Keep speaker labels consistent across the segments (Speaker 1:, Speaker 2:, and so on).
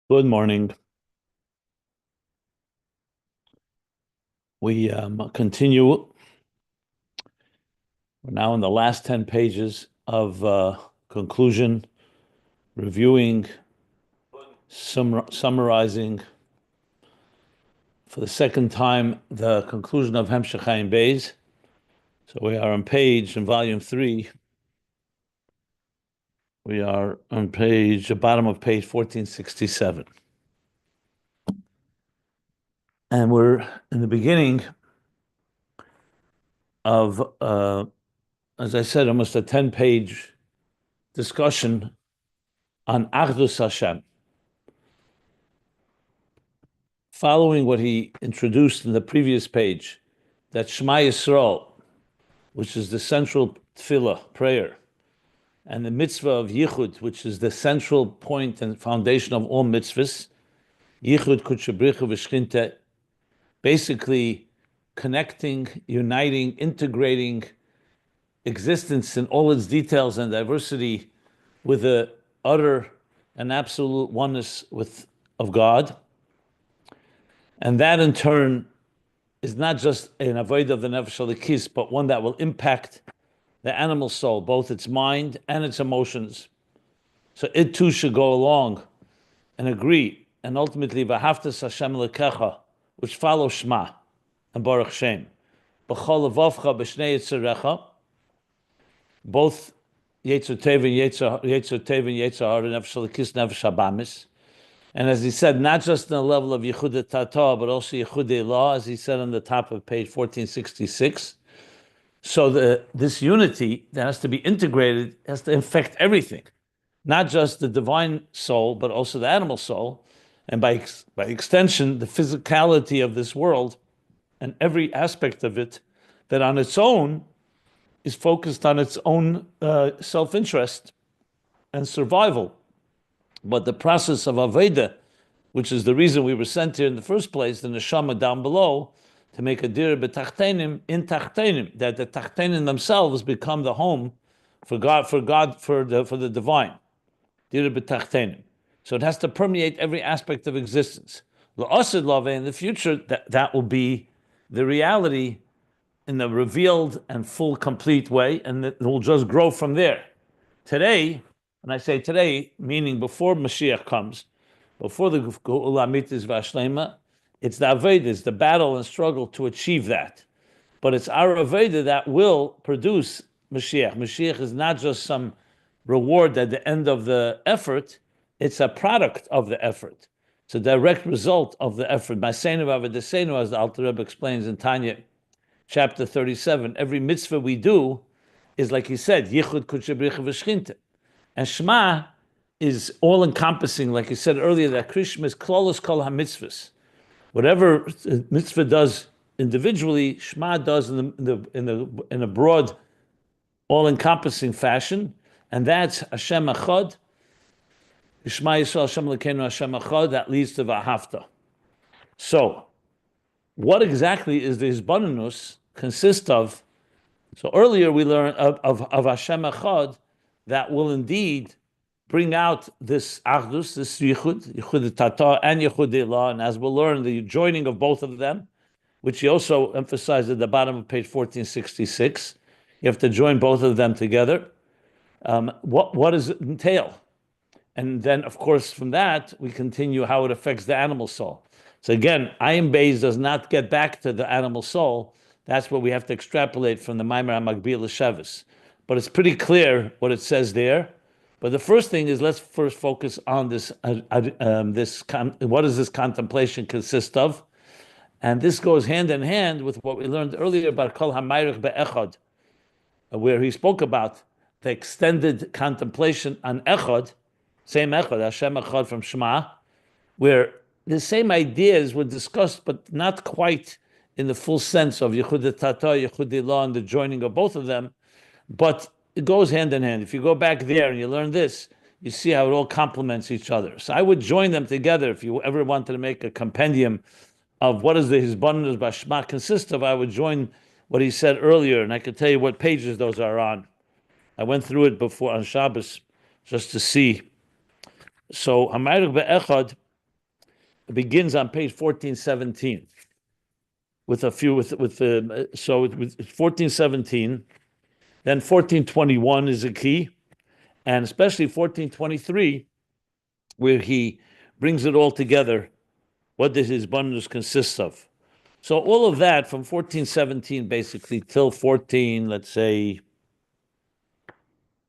Speaker 1: Good morning. We continue. We're now in the last 10 pages of conclusion, reviewing, summarizing for the second time the conclusion of Ayin Beis. So we are on page, in volume 3, we are on page, the bottom of page 1467. And we're in the beginning of, as I said, almost a 10-page discussion on Achdus Hashem, following what he introduced in the previous page, that Shema Yisrael, which is the central tefillah, prayer, and the mitzvah of Yichud, which is the central point and foundation of all mitzvahs, Yichud Kutchabricha V'Shchinte, basically connecting, uniting, integrating existence in all its details and diversity with the utter and absolute oneness of God. And that in turn is not just an avoid of the nefesh halikis, but one that will impact the animal soul, both its mind and its emotions. So it too should go along and agree, and ultimately v'haftas Hashem lekecha, which follows Shema and Baruch Shem, b'chol levavcha b'shnei yitzarecha, both Yetzer Tov and Yetzer Hara, nefesh halikis, nefesh habamis. And as he said, not just on the level of Yichud Tata, but also Yichud Law, as he said on the top of page 1466. So this unity that has to be integrated has to affect everything, not just the divine soul, but also the animal soul, and by extension, the physicality of this world and every aspect of it that on its own is focused on its own self-interest and survival. But the process of Aveda, which is the reason we were sent here in the first place, the neshama down below, to make a dir b'tachtenim in tachtenim, that the tachtenim themselves become the home for the divine. Dir b'tachtenim. So it has to permeate every aspect of existence. L'osid love, in the future, that will be the reality in the revealed and full, complete way, and it will just grow from there. Today, and I say today, meaning before Mashiach comes, before the Geula Amitis Vashlema, it's the Aveda, it's the battle and struggle to achieve that. But it's our Aveda that will produce Mashiach. Mashiach is not just some reward at the end of the effort, it's a product of the effort. It's a direct result of the effort. Masenu Avedesenu, as the Alter Rebbe explains in Tanya, chapter 37, every mitzvah we do is, like he said, Yichud Kutchabricha V'Shchinte. And Shema is all-encompassing, like you said earlier, that Krishma is klolos kol ha-mitzvahs. Whatever mitzvah does individually, Shema does in a broad, all-encompassing fashion, and that's Hashem Echad, Shema Yisrael Hashem Elokeinu Hashem Echad, that leads to V'ahavta. So, what exactly is the Hisbanenus consist of? So earlier we learned of Hashem Echad, that will indeed bring out this Achdus, this Yichud Tata and Yichud Elah, and as we'll learn, the joining of both of them, which he also emphasized at the bottom of page 1466. You have to join both of them together. What does it entail? And then, of course, from that, we continue how it affects the animal soul. So again, Ayin Beis does not get back to the animal soul. That's what we have to extrapolate from the Maimer HaMagbil L'Shevis. But it's pretty clear what it says there. But the first thing is, let's first focus on this. What does this contemplation consist of? And this goes hand in hand with what we learned earlier about Kol HaMayrich Be'echad, where he spoke about the extended contemplation on Echad, same Echad, Hashem Echad from Shema, where the same ideas were discussed, but not quite in the full sense of Yichud Tata, Yichud Ilah, and the joining of both of them. But it goes hand in hand. If you go back there and you learn this, you see how it all complements each other. So I would join them together. If you ever wanted to make a compendium of what does the Hisbanenus Bashma consist of, I would join what he said earlier, and I could tell you what pages those are on. I went through it before on Shabbos just to see. So Hamayrik Be'echad begins on page 1417 with a few so it's 1417, then 1421 is a key, and especially 1423, where he brings it all together. What does his bundles consist of? So all of that from 1417 basically till 14, let's say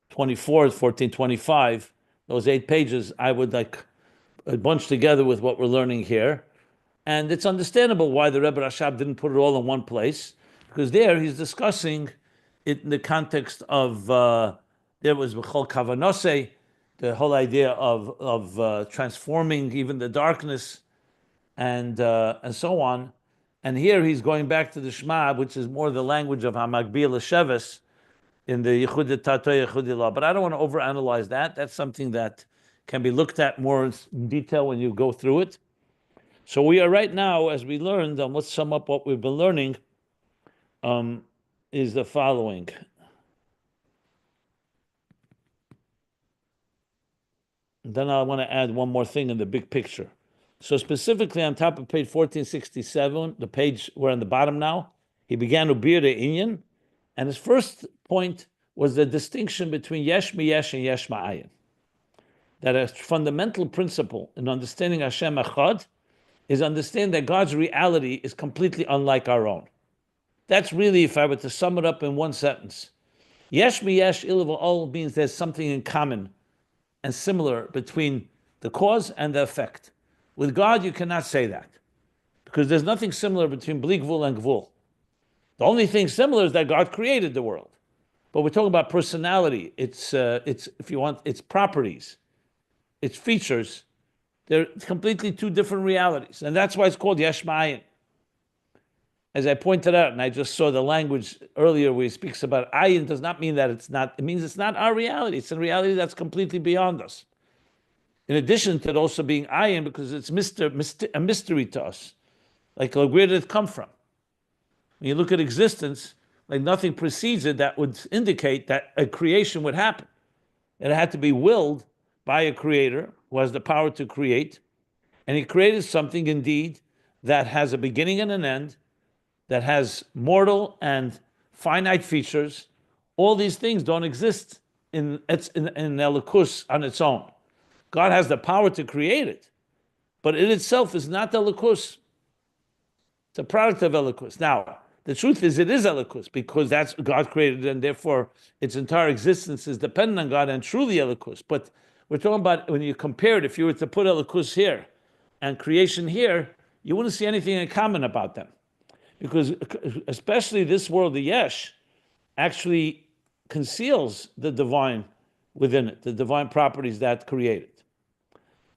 Speaker 1: 24, 1425, those 8 pages, I would like bunch together with what we're learning here. And it's understandable why the Rebbe Rashab didn't put it all in one place, because there he's discussing it in the context of, there was B'chol Kavanose, the whole idea of transforming even the darkness and so on. And here he's going back to the Shema, which is more the language of Hamagbil Sheves in the Yichud Tatoy Yichud Law. But I don't want to overanalyze that. That's something that can be looked at more in detail when you go through it. So we are right now, as we learned, let's sum up what we've been learning, is the following. Then I want to add one more thing in the big picture. So specifically on top of page 1467, the page we're on the bottom now, he began to bear the Inyan, and his first point was the distinction between Yesh Miyesh and Yesh Ma'ayin. That a fundamental principle in understanding Hashem Echad is understand that God's reality is completely unlike our own. That's really, if I were to sum it up in one sentence, Yesh Miyesh Ilav all means there's something in common and similar between the cause and the effect. With God, you cannot say that, because there's nothing similar between Bli Gvul and Gvul. The only thing similar is that God created the world. But we're talking about personality. It's if you want, its properties, its features. They're completely two different realities. And that's why it's called Yesh Ma'ayin. As I pointed out, and I just saw the language earlier where he speaks about Ayin, does not mean that it's not, it means it's not our reality. It's a reality that's completely beyond us. In addition to it also being Ayin, because it's a mystery to us. Like, where did it come from? When you look at existence, like nothing precedes it that would indicate that a creation would happen. It had to be willed by a creator who has the power to create. And he created something indeed that has a beginning and an end, that has mortal and finite features. All these things don't exist in Elikus on its own. God has the power to create it, but it itself is not Elikus. It's a product of Elikus. Now, the truth is it is Elikus, because that's God created it, and therefore its entire existence is dependent on God and truly Elikus. But we're talking about when you compare it, if you were to put Elikus here and creation here, you wouldn't see anything in common about them. Because especially this world, the Yesh, actually conceals the divine within it, the divine properties that created.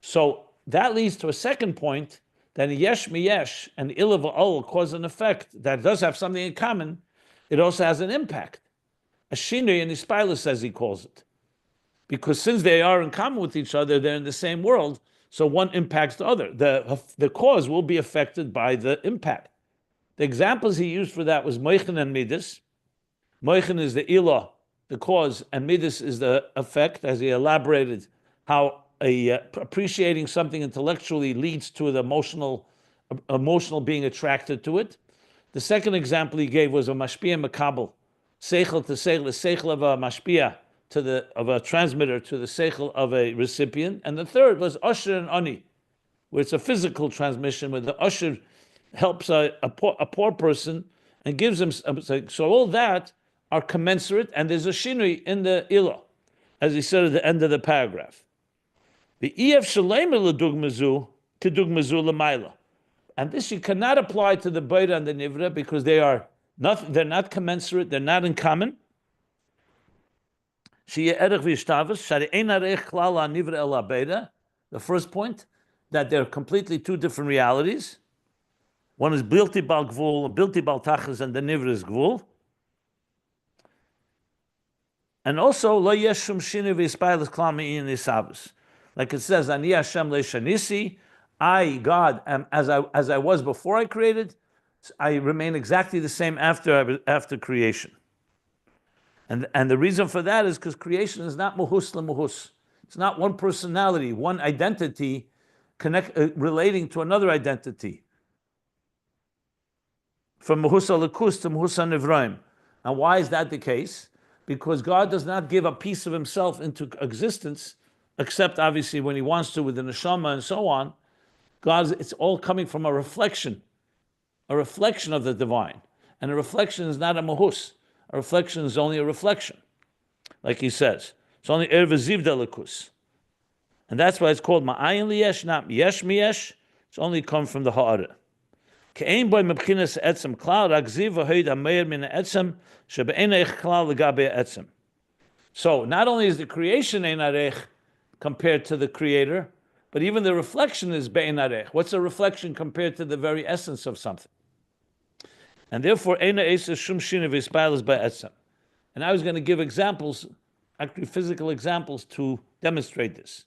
Speaker 1: So that leads to a second point, that Yesh Miyesh and Ilav Ol cause an effect that does have something in common. It also has an impact. A shinui and ispilus, as he calls it. Because since they are in common with each other, they're in the same world, so one impacts the other. The cause will be affected by the impact. The examples he used for that was Moichin and Midas. Moichin is the ilah, the cause, and Midas is the effect, as he elaborated how appreciating something intellectually leads to the emotional being attracted to it. The second example he gave was a mashpia makabel, seichel to seichel, the seichel of a mashpia of a transmitter to the seichel of a recipient. And the third was usher and ani, where it's a physical transmission, where the usher helps a poor person and gives him. So all that are commensurate, and there's a shinui in the ilah, as he said at the end of the paragraph. The EF Shalem Ledugmazu Kedugmazu Lamaila. And this you cannot apply to the Beida and the Nivra, because they're not commensurate, they're not in common. The first point, that they're completely two different realities. One is Bilti Bal Gvul, Bilti Bal Tachas, and the Nivra is Gvul. And also, Lo Yeshum Shinu V'Yispailas Klam Me'in Nisabas. Like it says, Ani Hashem Le'Shanisi, I, God, am as I was before I created, I remain exactly the same after creation. And the reason for that is because creation is not muhus la muhus. It's not one personality, one identity relating to another identity, from Mahusa Lakus to Mahusa Nivraim. And why is that the case? Because God does not give a piece of himself into existence, except obviously when he wants to with the neshama and so on. It's all coming from a reflection of the divine. And a reflection is not a mahus. A reflection is only a reflection, like he says. It's only ervaziv delikus. And that's why it's called ma'ayin liyesh, not yesh miyesh. It's only come from the ha'ara. Ke'ein boy mebchinas etzem klal, ragziv v'hoid ha'meir min etzem, shebe'enech klal legabe etzem. So not only is the creation ein arech compared to the creator, but even the reflection is be'en arech. What's a reflection compared to the very essence of something? And therefore, eina eisa shum shina v'ispail ba'etzem. And I was going to give examples, actually physical examples, to demonstrate this.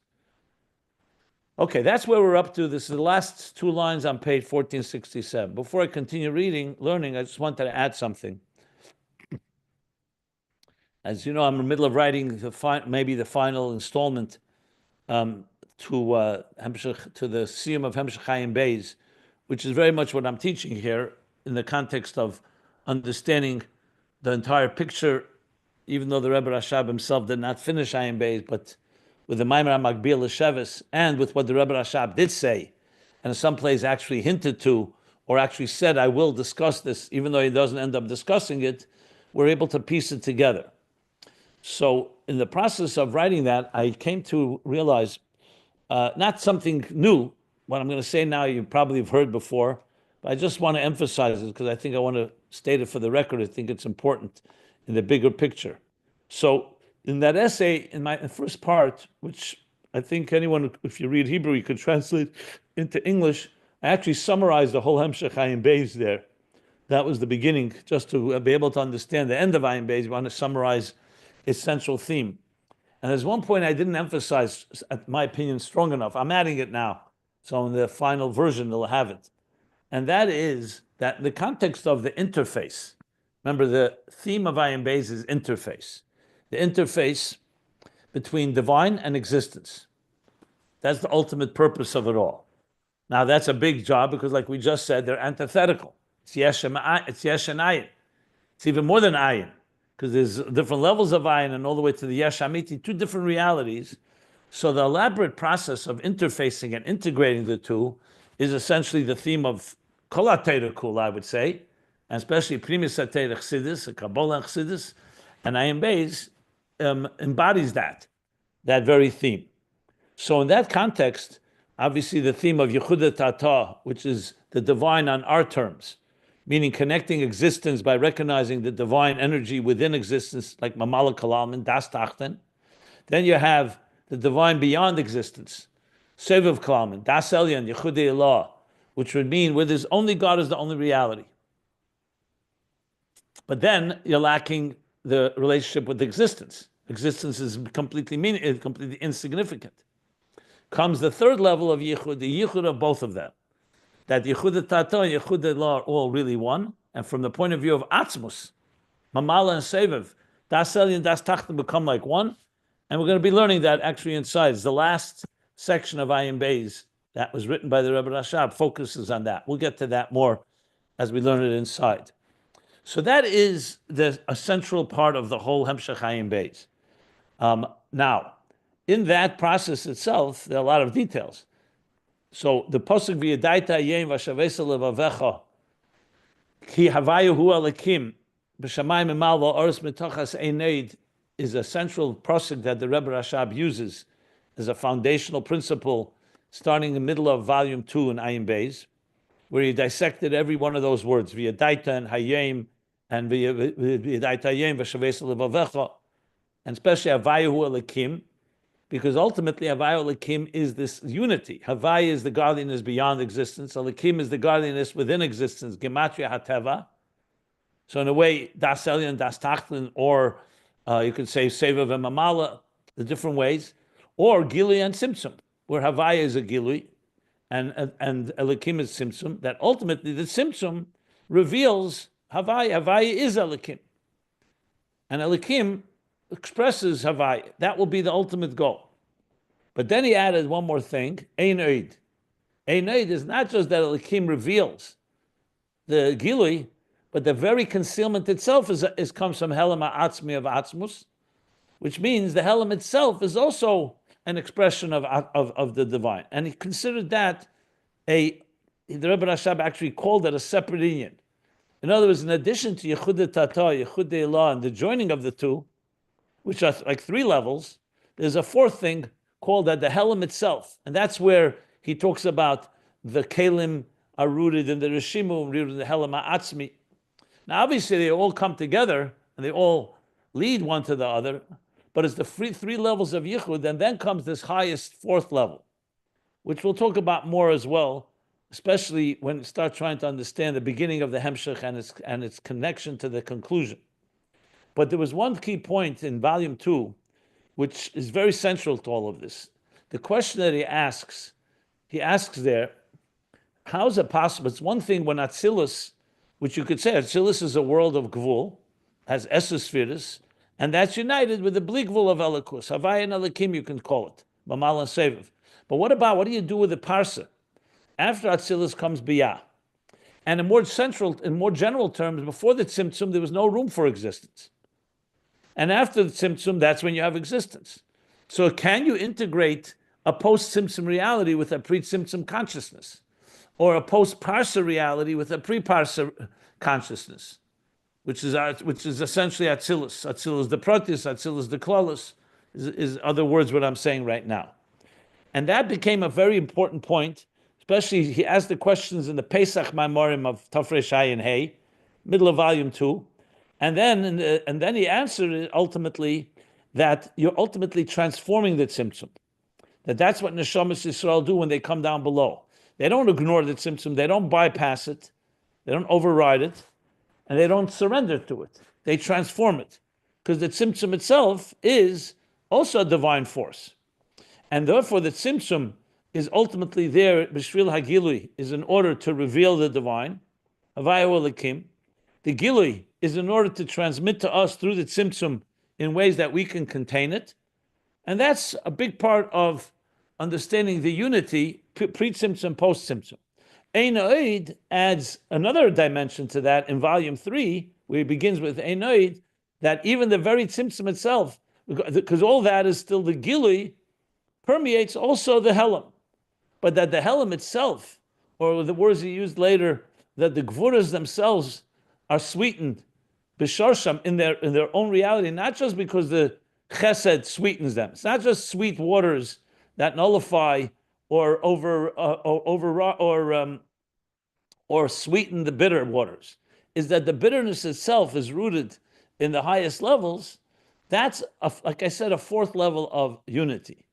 Speaker 1: Okay, that's where we're up to. This is the last two lines on page 1467. Before I continue learning, I just wanted to add something. As you know, I'm in the middle of writing maybe the final installment to the Siyum of Hemshech Ayin Beis, which is very much what I'm teaching here in the context of understanding the entire picture, even though the Rebbe Rashab himself did not finish Ayin Beis, but with the Maimer HaMagbil L'Sheves, and with what the Rebbe Rashab did say, and in some place actually hinted to, or actually said, I will discuss this, even though he doesn't end up discussing it, we're able to piece it together. So in the process of writing that, I came to realize, not something new, what I'm going to say now you probably have heard before, but I just want to emphasize it because I think I want to state it for the record. I think it's important in the bigger picture. So in that essay, in my first part, which I think anyone, if you read Hebrew, you could translate into English, I actually summarized the whole Hemshech Ayin Beis there. That was the beginning, just to be able to understand the end of Ayin Beis. We want to summarize its central theme. And there's one point I didn't emphasize, in my opinion, strong enough. I'm adding it now. So in the final version, they'll have it. And that is that in the context of the interface, remember the theme of Ayin Beis is interface. The interface between divine and existence. That's the ultimate purpose of it all. Now that's a big job because like we just said, they're antithetical. It's yesh and ayin. It's even more than ayin, because there's different levels of ayin and all the way to the yesh amiti, two different realities. So the elaborate process of interfacing and integrating the two is essentially the theme of kol ha-Torah kula, I would say, and especially Primus HaTorah Chassidus, Kabbalah Chassidus, and Ayin Beis embodies that very theme. So in that context, obviously the theme of Yehuda Tata, which is the divine on our terms, meaning connecting existence by recognizing the divine energy within existence, like Mamala Kalam and Das Tachten. Then you have the divine beyond existence, Sevav Kalam, Das Elyon, Yehuda Elah, which would mean where there's only God is the only reality. But then you're lacking the relationship with existence. Existence is completely insignificant. Comes the third level of Yichud, the Yichud of both of them. That Yichud Tata and Yichud Elah are all really one. And from the point of view of Atzmus, Mamala and Sevav, Das Elyon and Das Tachten become like one. And we're going to be learning that actually inside. It's the last section of Ayin Beis that was written by the Rebbe Rashab focuses on that. We'll get to that more as we learn it inside. So that is a central part of the whole Hemshech Ayin Beis. Now, in that process itself, there are a lot of details. So the pasuk v'yadaita yem v'shavesa levavecha ki havayu hu alekim b'shamayim emal v'oros mitochas eineid is a central pasuk that the Rebbe Rashab uses as a foundational principle, starting in the middle of volume 2 in Ayin Beis, where he dissected every one of those words, v'yadaita and hayem, and v'yadaita yem v'shavesa levavecha, and especially havayu hu alekim, because ultimately havayu alekim is this unity. Havaya is the godliness beyond existence. Alekim is the godliness within existence. Gematria hateva. So in a way, Das Elyon, Das Tachten, or you could say Sevav and Mamala, the different ways, or Gilui and Simtsum, where Havaya is a Gilui, and Alekim is Simtsum. That ultimately the Simtsum reveals Havaya. Havaya is Alekim, and Alekim expresses Havaya. That will be the ultimate goal. But then he added one more thing, Ein Oid. Einoid is not just that Elokim reveals the Gilui, but the very concealment itself is comes from Helam Ha'atzmi of Atzmus, which means the Helam itself is also an expression of the divine. And he considered that the Rebbe Rashab actually called it a separate union. In other words, in addition to Yechud Tata, Yechud Elah, and the joining of the two, which are like three levels, there's a fourth thing called that the Helam itself. And that's where he talks about the Kalim are rooted in the Rishimu, rooted in the Helam Ha'atzmi. Now, obviously, they all come together and they all lead one to the other, but it's the three levels of Yichud, and then comes this highest fourth level, which we'll talk about more as well, especially when we start trying to understand the beginning of the Hemshech and its connection to the conclusion. But there was one key point in volume 2, which is very central to all of this. The question that he asks there, how is it possible? It's one thing when Atzilus, which you could say Atzilus is a world of Gvul, has Esespheres, and that's united with the Bli Gvul of Elikus. Havaya and Elikim, you can call it. Mamal and Seviv. But what do you do with the Parsa? After Atzilus comes Biyah. And in more general terms, before the Tzimtzum, there was no room for existence. And after the Tzimtzum, that's when you have existence. So can you integrate a post-Tzimtzum reality with a pre-Tzimtzum consciousness? Or a post-Parsa reality with a pre-Parsa consciousness? Which is essentially Atzilus. Atzilus the Protis, Atzilus the Klolus, is other words what I'm saying right now. And that became a very important point, especially he asked the questions in the Pesach Maimorim of Tafresh Ayin Hey, middle of volume 2. And then he answered it ultimately that you're ultimately transforming the Tzimtzum. That's what Neshamas Yisrael do when they come down below. They don't ignore the Tzimtzum, they don't bypass it, they don't override it, and they don't surrender to it. They transform it. Because the Tzimtzum itself is also a divine force. And therefore the Tzimtzum is ultimately there, B'shvil HaGilui, is in order to reveal the divine, Havaya Elikim. The Gilui is in order to transmit to us through the Tzimtzum in ways that we can contain it. And that's a big part of understanding the unity, pre-Tzimtzum, post-Tzimtzum. Ein Oid adds another dimension to that in volume 3, where he begins with Ein Oid, that even the very Tzimtzum itself, because all that is still the Gilui, permeates also the Helam. But that the Helam itself, or the words he used later, that the Gvuras themselves are sweetened, B'sharsham, in their own reality, not just because the Chesed sweetens them. It's not just sweet waters that nullify or sweeten the bitter waters. Is that the bitterness itself is rooted in the highest levels. That's, like I said, a fourth level of unity.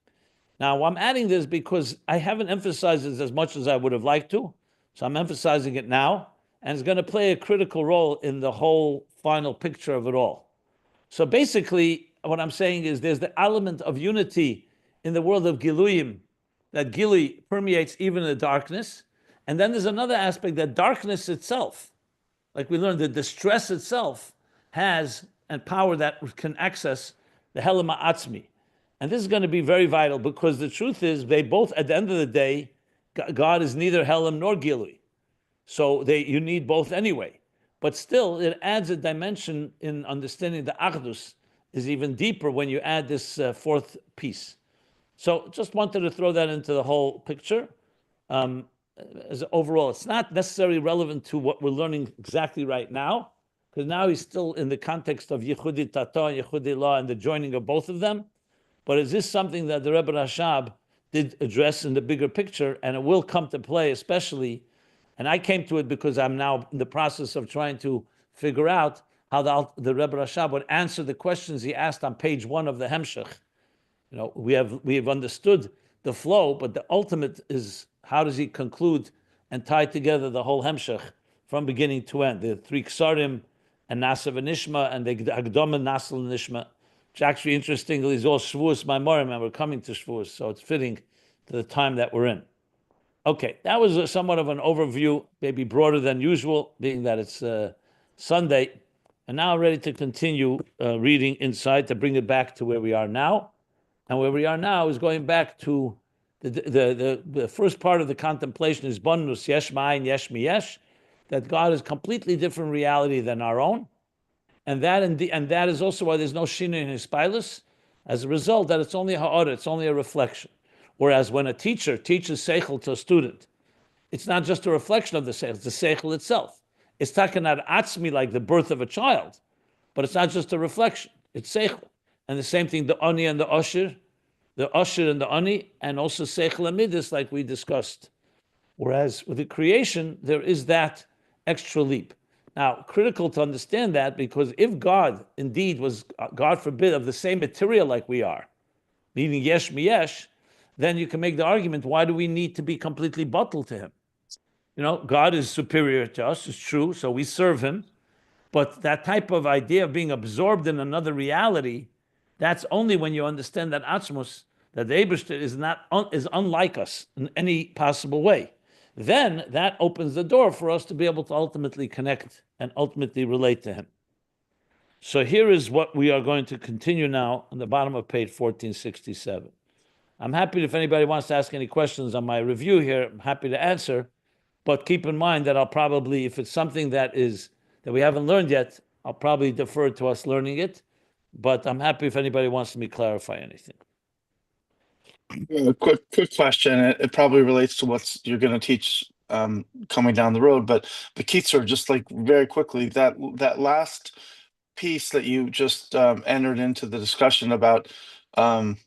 Speaker 1: Now, I'm adding this because I haven't emphasized this as much as I would have liked to, so I'm emphasizing it now, and it's going to play a critical role in the whole final picture of it all. So basically, what I'm saying is there's the element of unity in the world of Giluyim, that Gilui permeates even the darkness, and then there's another aspect that darkness itself, like we learned, the distress itself has and power that can access the Helam Ha'atzmi. And this is going to be very vital because the truth is they both, at the end of the day, God is neither Helam nor Gilui. So you need both anyway. But still, it adds a dimension in understanding the Achdus is even deeper when you add this fourth piece. So just wanted to throw that into the whole picture. As overall, it's not necessarily relevant to what we're learning exactly right now, because now he's still in the context of Yechudi Tata and Yechudi La and the joining of both of them. But is this something that the Rebbe Rashab did address in the bigger picture, and it will come to play, especially, and I came to it because I'm now in the process of trying to figure out how the Rebbe Rashab would answer the questions he asked on page 1 of the Hemshech. You know, we have understood the flow, but the ultimate is how does he conclude and tie together the whole Hemshech from beginning to end? The 3 Ksarim and Nasav and Nishma and the Agdom and Nasal and Nishma, which actually interestingly is all Shavuos Maimorim, and we're coming to Shavuos, so it's fitting to the time that we're in. Okay, that was somewhat of an overview, maybe broader than usual, being that it's Sunday, and now ready to continue reading inside to bring it back to where we are now. And where we are now is going back to The first part of the contemplation is bonus yesh ma'ayin yesh miyesh, that God is completely different reality than our own, and that is also why there's no shina in his pilus. As a result, that it's only a ha'ara, it's only a reflection. Whereas when a teacher teaches seichel to a student, it's not just a reflection of the seichel; it's the seichel itself. It's takanat atzmi, like the birth of a child, but it's not just a reflection; it's seichel. And the same thing, the ani and the usher and the ani, and also seichel amidus, like we discussed. Whereas with the creation, there is that extra leap. Now, critical to understand that, because if God indeed was, God forbid, of the same material like we are, meaning yesh miyesh, then you can make the argument, why do we need to be completely bottled to him? God is superior to us, it's true, so we serve him. But that type of idea of being absorbed in another reality, that's only when you understand that Atzmus, that the Eibishter is unlike us in any possible way. Then that opens the door for us to be able to ultimately connect and ultimately relate to him. So here is what we are going to continue now on the bottom of page 1467. I'm happy if anybody wants to ask any questions on my review here, I'm happy to answer. But keep in mind that I'll probably, if it's something that we haven't learned yet, I'll probably defer to us learning it. But I'm happy if anybody wants me to clarify anything.
Speaker 2: A quick question. It probably relates to what you're going to teach coming down the road. But Keitzer, just like very quickly, that last piece that you just entered into the discussion about Gvura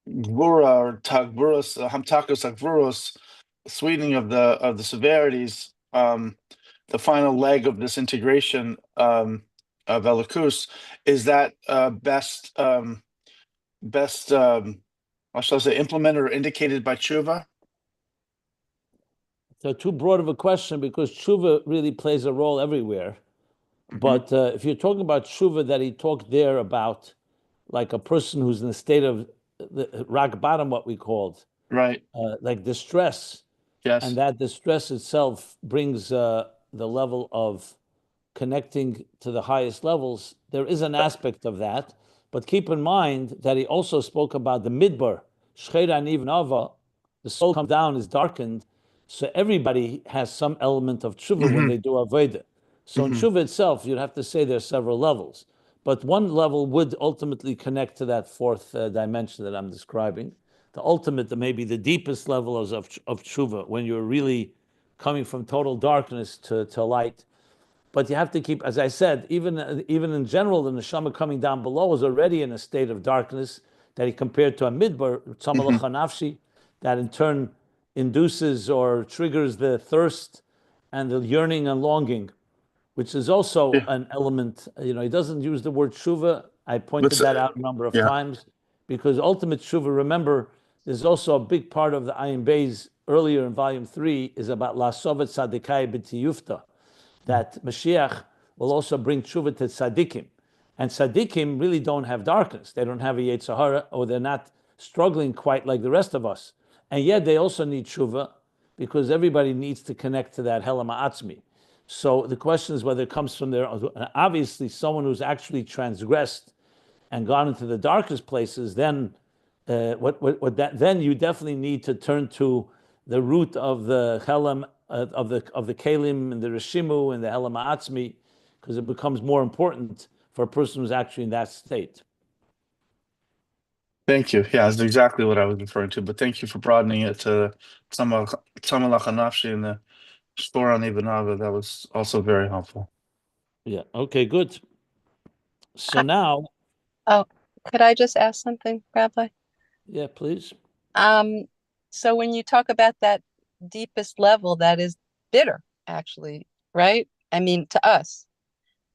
Speaker 2: or Tagburos, Hamtakos Agvuros, sweetening of the severities, the final leg of this integration of Elikus, is that best or shall I say implemented or indicated by tshuva?
Speaker 1: So too broad of a question, because tshuva really plays a role everywhere. Mm-hmm. But if you're talking about tshuva that he talked there about, like a person who's in a state of the rock bottom, what we called,
Speaker 2: right,
Speaker 1: like distress,
Speaker 2: yes,
Speaker 1: and that distress itself brings the level of connecting to the highest levels. There is an aspect of that, but keep in mind that he also spoke about the midbar, shcheira niv nava, the soul comes down, is darkened, so everybody has some element of tshuva when they do avodah. So in tshuva itself, you'd have to say there's several levels, but one level would ultimately connect to that fourth dimension that I'm describing. The ultimate, maybe the deepest level of tshuva, when you're really coming from total darkness to light. But you have to keep, as I said, even in general, the neshama coming down below is already in a state of darkness that he compared to a midbar, nafshi, that in turn induces or triggers the thirst and the yearning and longing, which is also an element. He doesn't use the word tshuva. I pointed that out a number of times, because ultimate tshuva, remember, there's also a big part of the Ayin Beis earlier in volume 3 is about la sovet sadikai b'tiyufta, that Mashiach will also bring tshuva to tzaddikim. And tzaddikim really don't have darkness. They don't have a Yetzer Hara, or they're not struggling quite like the rest of us. And yet they also need tshuva, because everybody needs to connect to that Helam Ha'atzmi. So the question is whether it comes from there. Obviously, someone who's actually transgressed and gone into the darkest places, then then you definitely need to turn to the root of the Helam, of the Kalim and the Rishimu and the Helam Ha'atzmi, because it becomes more important for a person who's actually in that state.
Speaker 2: Thank you. Yeah, that's exactly what I was referring to. But thank you for broadening it to Tzamalach Hanafshi and the Shtor Ibanava. That was also very helpful.
Speaker 1: Yeah. Okay, good. So now.
Speaker 3: Oh, could I just ask something, Rabbi?
Speaker 1: Yeah, please.
Speaker 3: So when you talk about that deepest level, that is bitter, actually, right? I mean, to us.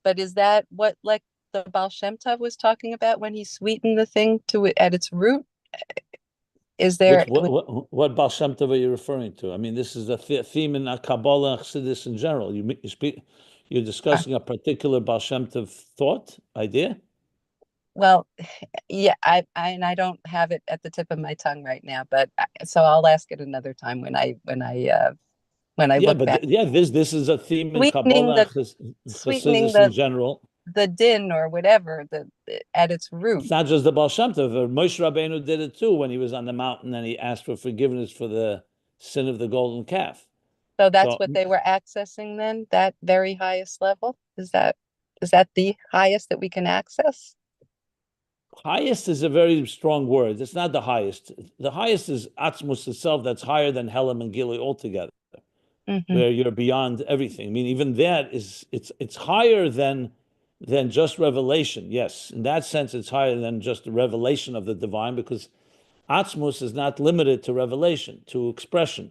Speaker 3: But is that what, like, the Baal Shem Tov was talking about when he sweetened the thing to it at its root? Is there
Speaker 1: what Baal Shem Tov are you referring to? I mean, this is a theme in Kabbalah and Chassidus in general. You're discussing a particular Baal Shem Tov thought, idea?
Speaker 3: Well, yeah, I don't have it at the tip of my tongue right now, but so I'll ask it another time when I look back.
Speaker 1: This is a theme in Kabbalah and Chassidus in general.
Speaker 3: the din or whatever at its root.
Speaker 1: It's not just the Baal Shem Tov. Moshe Rabbeinu did it too when he was on the mountain and he asked for forgiveness for the sin of the golden calf.
Speaker 3: So that's
Speaker 1: So
Speaker 3: what they were accessing then, that very highest level? Is that the highest that we can access?
Speaker 1: highest is a very strong word. It's not the highest. The highest is Atzmus itself, that's higher than Helam and Gilui altogether, where you're beyond everything. I mean, even that is it's higher than just revelation. Yes, in that sense, it's higher than just the revelation of the divine, because Atzmus is not limited to revelation, to expression,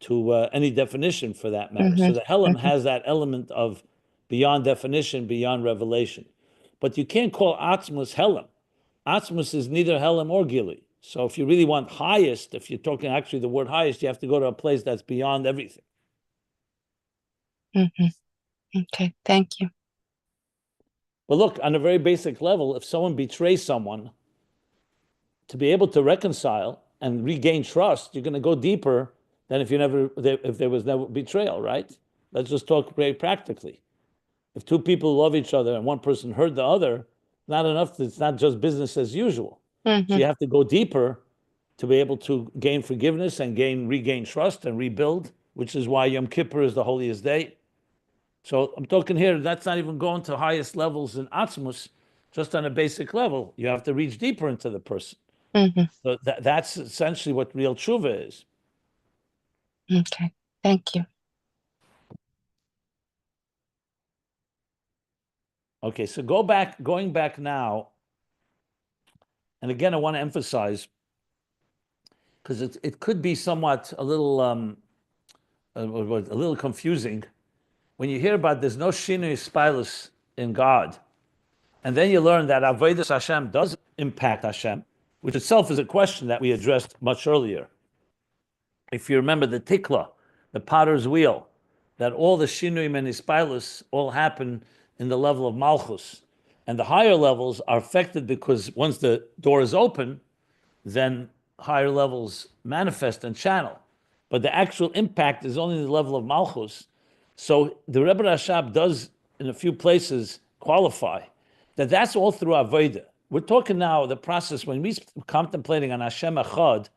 Speaker 1: to any definition for that matter. So the Helam has that element of beyond definition, beyond revelation. But you can't call Atzmus Helam. Atzmus is neither Helam or Gili. So if you really want highest, if you're talking actually the word highest, you have to go to a place that's beyond everything.
Speaker 3: Okay, thank you.
Speaker 1: But look, on a very basic level, if someone betrays someone, to be able to reconcile and regain trust, you're going to go deeper than if there was never betrayal, right? Let's just talk very practically. If two people love each other and one person hurt the other, not enough. It's not just business as usual. So you have to go deeper to be able to gain forgiveness and regain trust and rebuild, which is why Yom Kippur is the holiest day. So I'm talking here, that's not even going to highest levels in Atzmus, just on a basic level. You have to reach deeper into the person. So that's essentially what real tshuva is.
Speaker 3: Okay, thank you.
Speaker 1: Okay, so going back now, and again, I want to emphasize, because it could be somewhat a little confusing when you hear about there's no shinui spilus in God, and then you learn that avodas Hashem does impact Hashem, which itself is a question that we addressed much earlier. If you remember the tikla, the potter's wheel, that all the shinuim and ispilus all happen in the level of malchus, and the higher levels are affected because once the door is open, then higher levels manifest and channel. But the actual impact is only the level of malchus. So the Rebbe Rashab does, in a few places, qualify that that's all through Avodah. We're talking now the process when we're contemplating on Hashem Echad.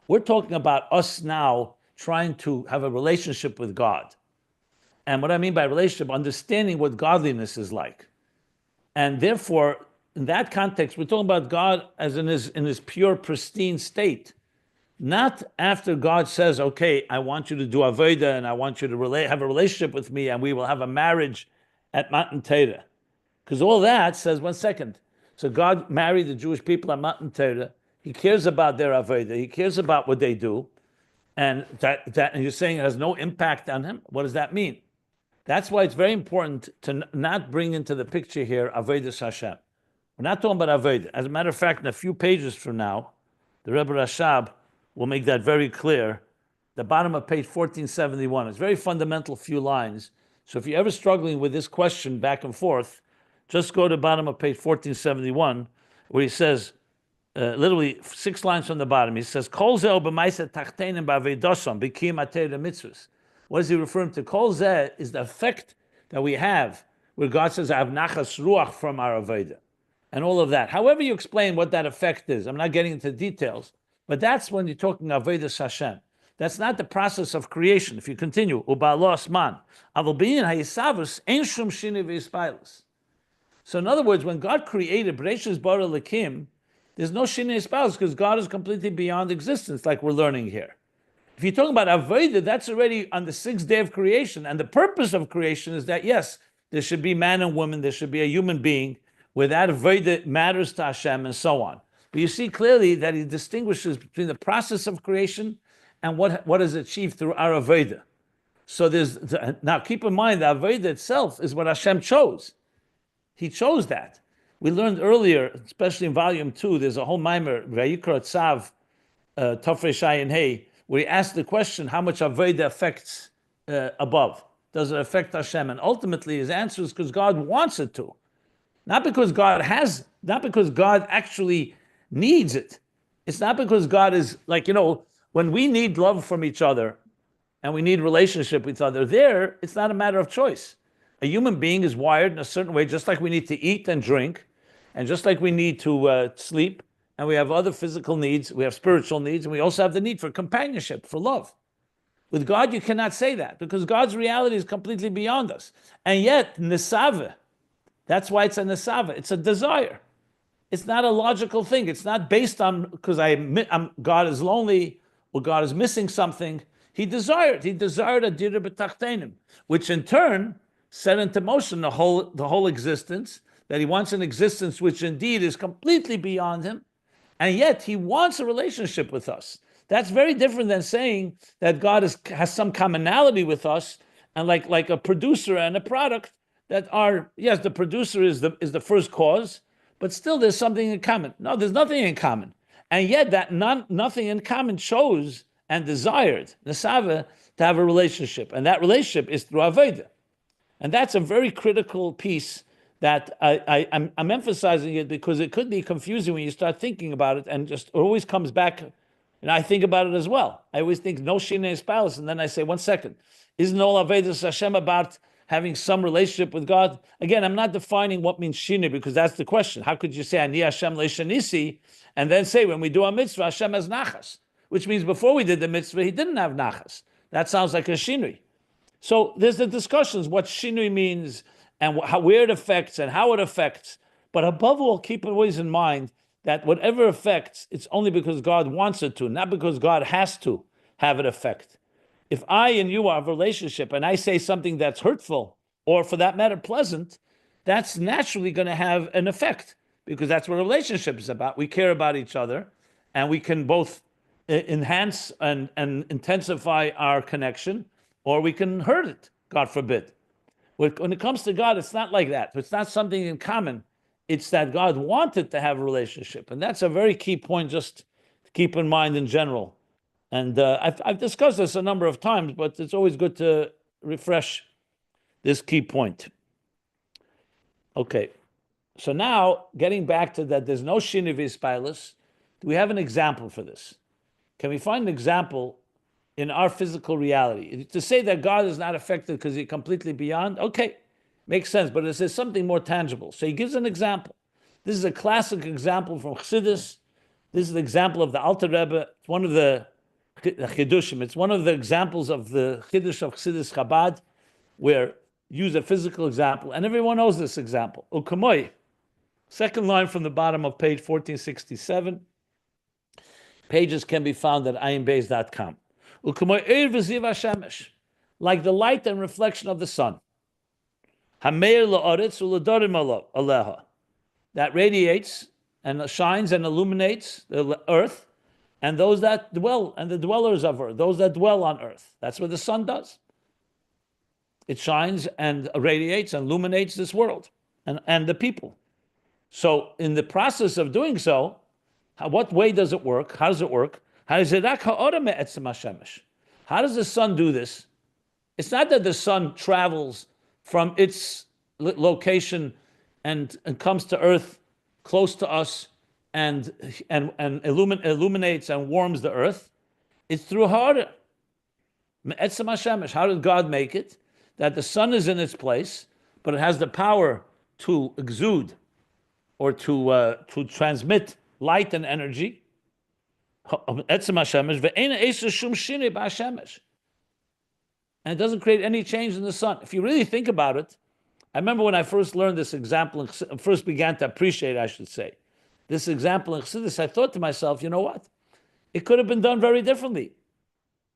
Speaker 1: We're talking about us now trying to have a relationship with God. And what I mean by relationship, understanding what godliness is like. And therefore, in that context, we're talking about God as in his pure, pristine state. Not after God says, okay, I want you to do Avodah and I want you to have a relationship with me and we will have a marriage at Matan Torah. Because all that says, one second. So God married the Jewish people at Matan Torah. He cares about their Avodah. He cares about what they do. And and you're saying it has no impact on him? What does that mean? That's why it's very important to not bring into the picture here Avodas Hashem. We're not talking about Avodah. As a matter of fact, in a few pages from now, the Rebbe Rashab will make that very clear. The bottom of page 1471. It's very fundamental few lines. So if you're ever struggling with this question back and forth, just go to the bottom of page 1471, where he says, literally 6 lines from the bottom, he says, Kol zeh b'maisa tachtenim b'avedosam b'kiyum ateidah mitzvahs. What is he referring to? Kol zeh is the effect that we have, where God says, I have nachas ruach from our Avodah, and all of that. However you explain what that effect is, I'm not getting into details, but that's when you're talking Avodas Hashem. That's not the process of creation. If you continue, Uba'alo asman, aval b'yin hayisavus ein shum shini v'yispilus. So in other words, when God created Bereshis bara Elokim, there's no shinei spouse because God is completely beyond existence, like we're learning here. If you're talking about Avodah, that's already on the 6th day of creation. And the purpose of creation is that, yes, there should be man and woman, there should be a human being, where that Avodah matters to Hashem and so on. But you see clearly that he distinguishes between the process of creation and what is achieved through our Avodah. So now keep in mind, the Avodah itself is what Hashem chose. He chose that. We learned earlier, especially in volume 2, there's a whole mimer, Vayikra Tzav, Tafrei Shayin Hey, where he asked the question, how much Avodah affects above? Does it affect Hashem? And ultimately his answer is because God wants it to. Not because God actually needs it. It's not because God is like, when we need love from each other and we need relationship with each other, it's not a matter of choice. A human being is wired in a certain way, just like we need to eat and drink, and just like we need to sleep, and we have other physical needs, we have spiritual needs, and we also have the need for companionship, for love. With God, you cannot say that, because God's reality is completely beyond us. And yet, nesave, that's why it's a nesave, it's a desire. It's not a logical thing. It's not based on, because God is lonely, or God is missing something. He desired a dira b'tachtenim, which in turn set into motion the whole existence, that he wants an existence which indeed is completely beyond him, and yet he wants a relationship with us. That's very different than saying that God has some commonality with us, and like a producer and a product that are, yes, the producer is the first cause, but still there's something in common. No, there's nothing in common. And yet that nothing in common chose and desired, Nesava, to have a relationship. And that relationship is through Avodah. And that's a very critical piece that I'm emphasizing it because it could be confusing when you start thinking about it, and just it always comes back. And I think about it as well. I always think no Shina is palace, and then I say, 1 second, isn't all Avodah Hashem about having some relationship with God? Again, I'm not defining what means Shina, because that's the question. How could you say Ani Hashem le'shanisi and then say when we do a mitzvah Hashem has nachas, which means before we did the mitzvah he didn't have nachas? That sounds like a shinui. So there's the discussions what shinui means and where it affects and how it affects. But above all, keep always in mind that whatever affects, it's only because God wants it to, not because God has to have it affect. If I and you have a relationship and I say something that's hurtful, or for that matter, pleasant, that's naturally going to have an effect, because that's what a relationship is about. We care about each other, and we can both enhance and intensify our connection, or we can hurt it, God forbid. When it comes to God, it's not like that. It's not something in common. It's that God wanted to have a relationship. And that's a very key point just to keep in mind in general. And I've discussed this a number of times, but it's always good to refresh this key point. Okay, so now getting back to that, there's no Shini v'Ispailis. Do we have an example for this? Can we find an example in our physical reality? To say that God is not affected because he's completely beyond, okay, makes sense, but it says something more tangible. So he gives an example. This is a classic example from Chassidus. This is an example of the Alter Rebbe. It's one of the Chidushim. It's one of the examples of the Chiddush of Chassidus Chabad, where use a physical example, and everyone knows this example. Ukamoy, second line from the bottom of page 1467. Pages can be found at ayinbeis.com. Ukamoy eir v'ziv hashemesh, like the light and reflection of the sun. Hameir la'aretz u'ledarim aleha, that radiates and shines and illuminates the earth, and those that dwell, and the dwellers of earth, those that dwell on earth. That's what the sun does. It shines and radiates and illuminates this world and the people. So in the process of doing so, what way does it work? How does it work? How does the sun do this? It's not that the sun travels from its location and comes to earth close to us and illuminates and warms the earth. It's through harder. How did God make it? That the sun is in its place, but it has the power to exude or to transmit light and energy. And it doesn't create any change in the sun. If you really think about it, I remember when I first learned this example, first began to appreciate, I should say, this example in Chassidus, I thought to myself, you know what? It could have been done very differently.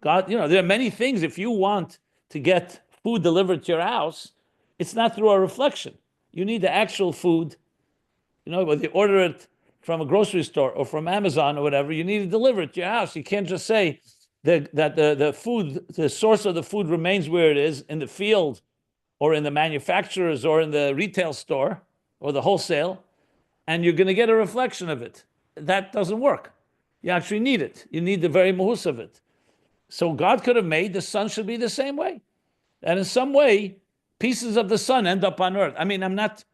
Speaker 1: God, there are many things. If you want to get food delivered to your house, it's not through a reflection. You need the actual food. Whether you order it from a grocery store or from Amazon or whatever, you need to deliver it to your house. You can't just say that the food, the source of the food remains where it is in the field or in the manufacturers or in the retail store or the wholesale, and you're going to get a reflection of it. That doesn't work. You actually need it. You need the very mahus of it. So God could have made the sun should be the same way. And in some way, pieces of the sun end up on earth. I mean, I'm not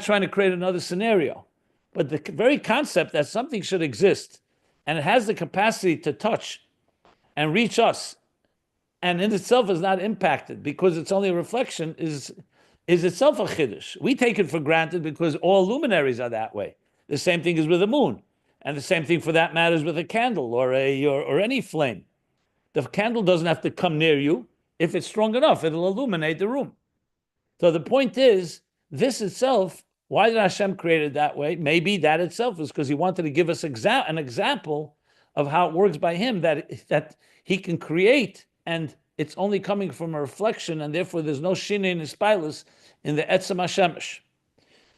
Speaker 1: trying to create another scenario, but the very concept that something should exist and it has the capacity to touch and reach us, and in itself is not impacted because it's only a reflection, is is itself a chiddush. We take it for granted because all luminaries are that way. The same thing is with the moon, and the same thing for that matter is with a candle or any flame. The candle doesn't have to come near you. If it's strong enough, it'll illuminate the room. So the point is, this itself, why did Hashem create it that way? Maybe that itself is because he wanted to give us an example of how it works by him, that he can create, and it's only coming from a reflection, and therefore there's no shinei in spilus in the etzem hashemesh.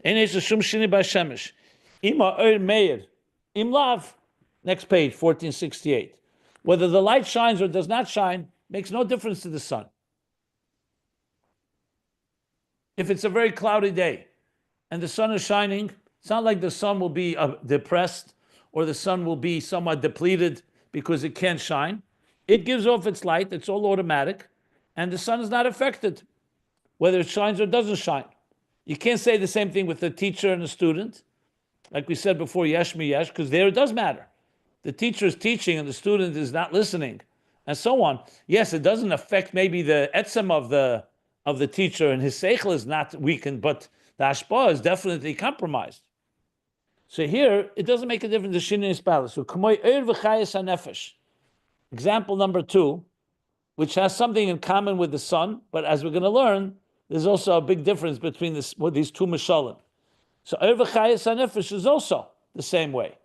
Speaker 1: Ein shum shinei b'hashemesh. Ima meir, im lav. Next page, 1468. Whether the light shines or does not shine makes no difference to the sun. If it's a very cloudy day and the sun is shining, it's not like the sun will be depressed or the sun will be somewhat depleted because it can't shine. It gives off its light, it's all automatic, and the sun is not affected, whether it shines or doesn't shine. You can't say the same thing with the teacher and the student. Like we said before, yesh mi yesh, because there it does matter. The teacher is teaching and the student is not listening, and so on. Yes, it doesn't affect maybe the etzem of the teacher, and his seichel is not weakened, but the hashpah is definitely compromised. So here, it doesn't make a difference, the shinei spalus. So, k'moy eir v'chayes hanefesh. Example number 2, which has something in common with the sun, but as we're going to learn, there's also a big difference between these two mishalim. So eir v'chayes hanefesh is also the same way.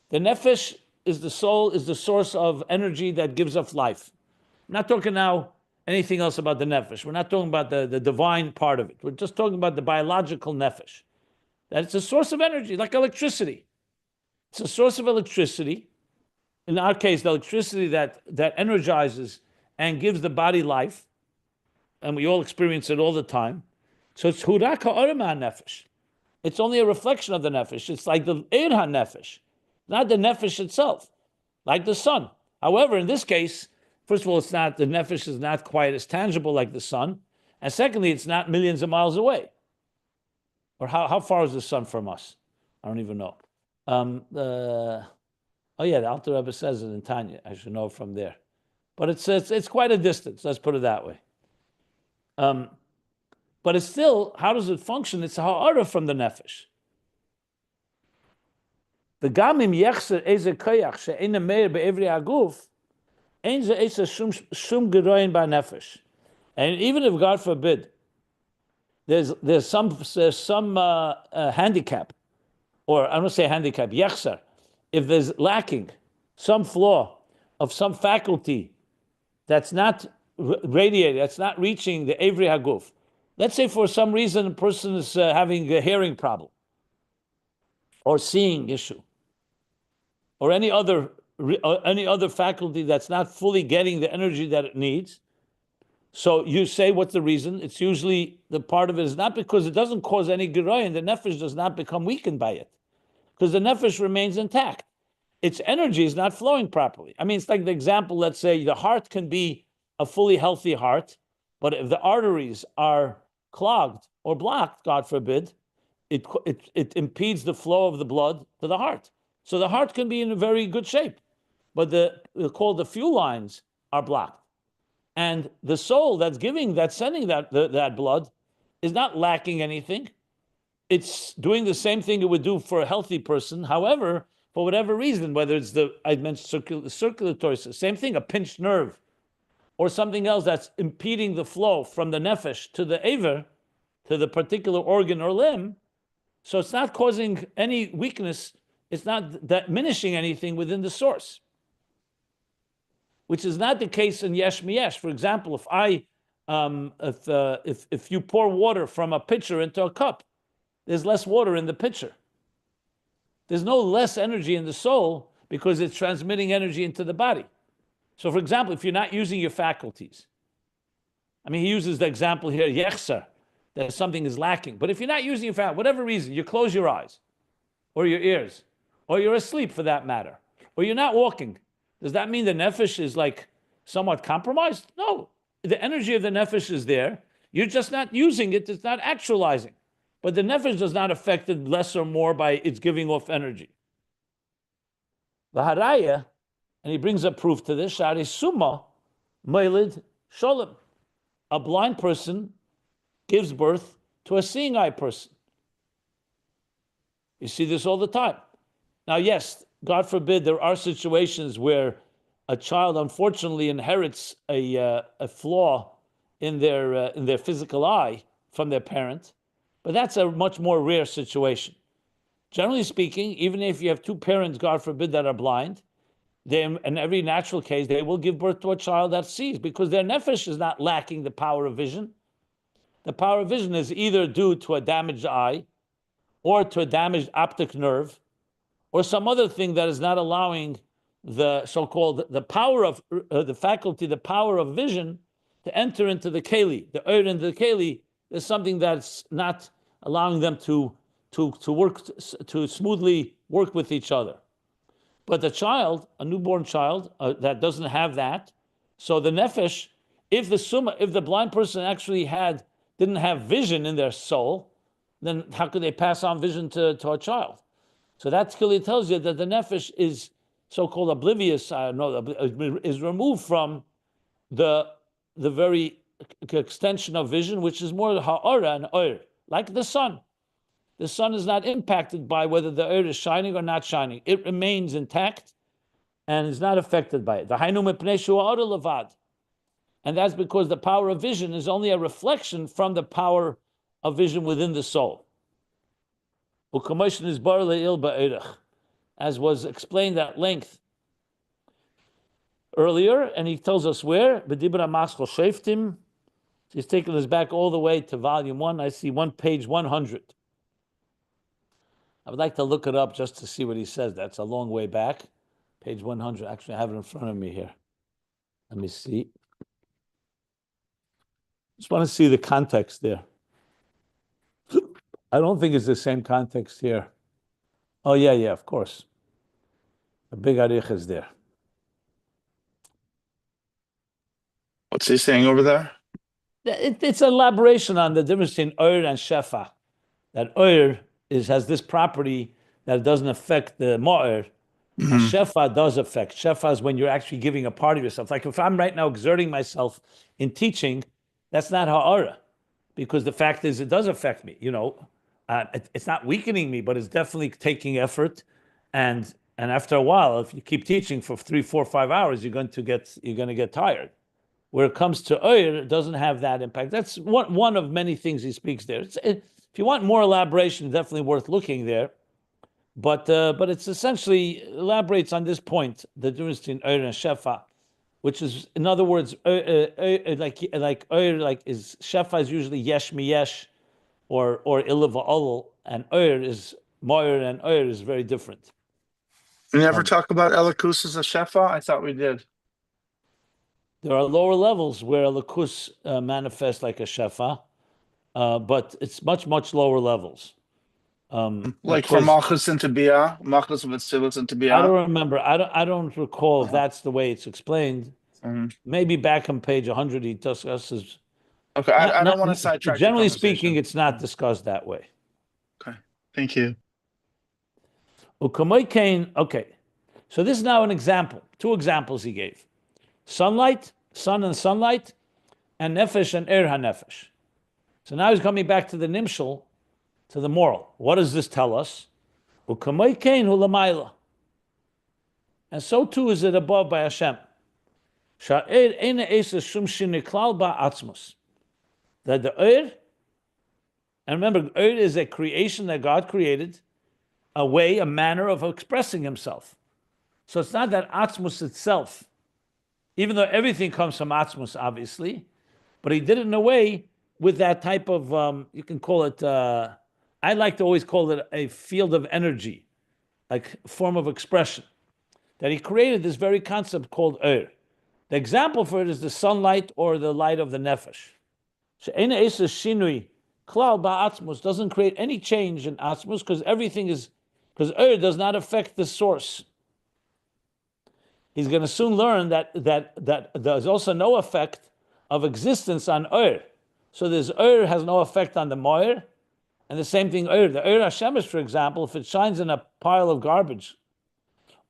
Speaker 1: The nefesh is the soul, is the source of energy that gives us life. I'm not talking now anything else about the nefesh. We're not talking about the divine part of it. We're just talking about the biological nefesh. That it's a source of energy, like electricity. It's a source of electricity. In our case, the electricity that energizes and gives the body life, and we all experience it all the time. So it's hurak ha'orma nefesh. It's only a reflection of the nefesh. It's like the eir ha-nefesh, not the nefesh itself, like the sun. However, in this case, first of all, the nefesh is not quite as tangible like the sun. And secondly, it's not millions of miles away. Or how far is the sun from us? I don't even know. The Alter Rebbe says it in Tanya. I should know from there. But it's quite a distance, let's put it that way. But it's still, how does it function? It's a ha'ara from the nefesh. The gamim yechser eze koach she'ena meir be'evri aguf, ein ze eze shum geroyin ba'nefesh. And even if, God forbid, there's some handicap, or I don't say handicap, yechser, if there's lacking some flaw of some faculty that's not radiating, that's not reaching the Evri Haguf. Let's say for some reason a person is having a hearing problem or seeing issue or any other faculty that's not fully getting the energy that it needs. So you say, what's the reason? It's usually the part of it is not because it doesn't cause any geroyin. The nefesh does not become weakened by it because the nefesh remains intact. Its energy is not flowing properly. I mean, it's like the example, let's say the heart can be a fully healthy heart, but if the arteries are clogged or blocked, God forbid, it impedes the flow of the blood to the heart. So the heart can be in a very good shape, but the fuel lines are blocked. And the soul that's sending that blood is not lacking anything. It's doing the same thing it would do for a healthy person. However, for whatever reason, whether it's I mentioned circulatory, same thing, a pinched nerve, or something else that's impeding the flow from the nefesh to the aver, to the particular organ or limb, so it's not causing any weakness, it's not diminishing anything within the source, which is not the case in yesh miyesh. For example, if you pour water from a pitcher into a cup, there's less water in the pitcher. There's no less energy in the soul because it's transmitting energy into the body. So, for example, if you're not using your faculties, I mean, he uses the example here, yechser, that something is lacking. But if you're not using your faculties, whatever reason, you close your eyes, or your ears, or you're asleep for that matter, or you're not walking, does that mean the nefesh is like somewhat compromised? No. The energy of the nefesh is there. You're just not using it. It's not actualizing. But the nefesh does not affect it less or more by its giving off energy. The haraya, and he brings up proof to this, shari summa, meilid sholem. A blind person gives birth to a seeing eye person. You see this all the time. Now, yes, God forbid, there are situations where a child unfortunately inherits a flaw in their physical eye from their parent, but that's a much more rare situation. Generally speaking, even if you have two parents, God forbid, that are blind, they, in every natural case, they will give birth to a child that sees, because their nefesh is not lacking the power of vision. The power of vision is either due to a damaged eye, or to a damaged optic nerve, or some other thing that is not allowing the so-called the power of the faculty, the power of vision, to enter into the keli, the oir into the keli. Is something that's not allowing them to work, to smoothly work with each other. But the child, a newborn child that doesn't have that, so the nefesh, if the blind person actually didn't have vision in their soul, then how could they pass on vision to a child? So that clearly tells you that the nefesh is so-called oblivious, is removed from the very extension of vision, which is more ha'ara and oir, like the sun. The sun is not impacted by whether the oir is shining or not shining. It remains intact and is not affected by it. And that's because the power of vision is only a reflection from the power of vision within the soul. As was explained at length earlier, and he tells us where. He's taking us back all the way to volume 1. I see page 100. I would like to look it up just to see what he says. That's a long way back. Page 100. Actually, I have it in front of me here. Let me see. Just want to see the context there. I don't think it's the same context here. Oh, yeah, of course. A big arich is there.
Speaker 2: What's he saying over there?
Speaker 1: It's an elaboration on the difference between oir and shefa. That oir has this property that it doesn't affect the ma'ir. And shefa does affect. Shefa is when you're actually giving a part of yourself. Like if I'm right now exerting myself in teaching, that's not ha'ara. Because the fact is, it does affect me. It's not weakening me, but it's definitely taking effort. And after a while, if you keep teaching for 3, 4, 5 hours, you're going to get tired. Where it comes to oir, it doesn't have that impact. That's one of many things he speaks there. If you want more elaboration, definitely worth looking there. But it's essentially elaborates on this point, the difference between oir and shefa, which is, in other words, like oir, like is shefa is usually yesh miyesh, or ilav va'olol, and oir is ma'ir, and oir is very different.
Speaker 2: We never talk about elikus as a shefa? I thought we did.
Speaker 1: There are lower levels where elikus manifests like a shefa, but it's much lower levels.
Speaker 2: Like from Malchus into Bia, Malchus of Atzilus into Bia.
Speaker 1: I don't remember. I don't recall if that's the way it's explained. Maybe back on page 100 he discusses.
Speaker 2: Okay, I don't want to sidetrack.
Speaker 1: Generally speaking, it's not discussed that way.
Speaker 2: Okay, thank you.
Speaker 1: Okay, so this is now an example. 2 examples he gave: sun and sunlight, and nefesh and er hanefesh. So now he's coming back to the nimshal, to the moral. What does this tell us? And so too is it above by Hashem. That the Eir, and remember, Eir is a creation that God created, a manner of expressing himself. So it's not that Atzmus itself, even though everything comes from Atzmus, obviously, but he did it in a way with that type of, you can call it, I like to always call it a field of energy, like a form of expression, that he created this very concept called Eir. The example for it is the sunlight or the light of the nefesh. She'ena Esa Shinui Klal Ba'atzmus doesn't create any change in Atzmus because Eir does not affect the source. He's going to soon learn that there's also no effect of existence on Eir. So this Eir has no effect on the Moir, and the same thing Eir. The Eir Hashemesh, for example, if it shines in a pile of garbage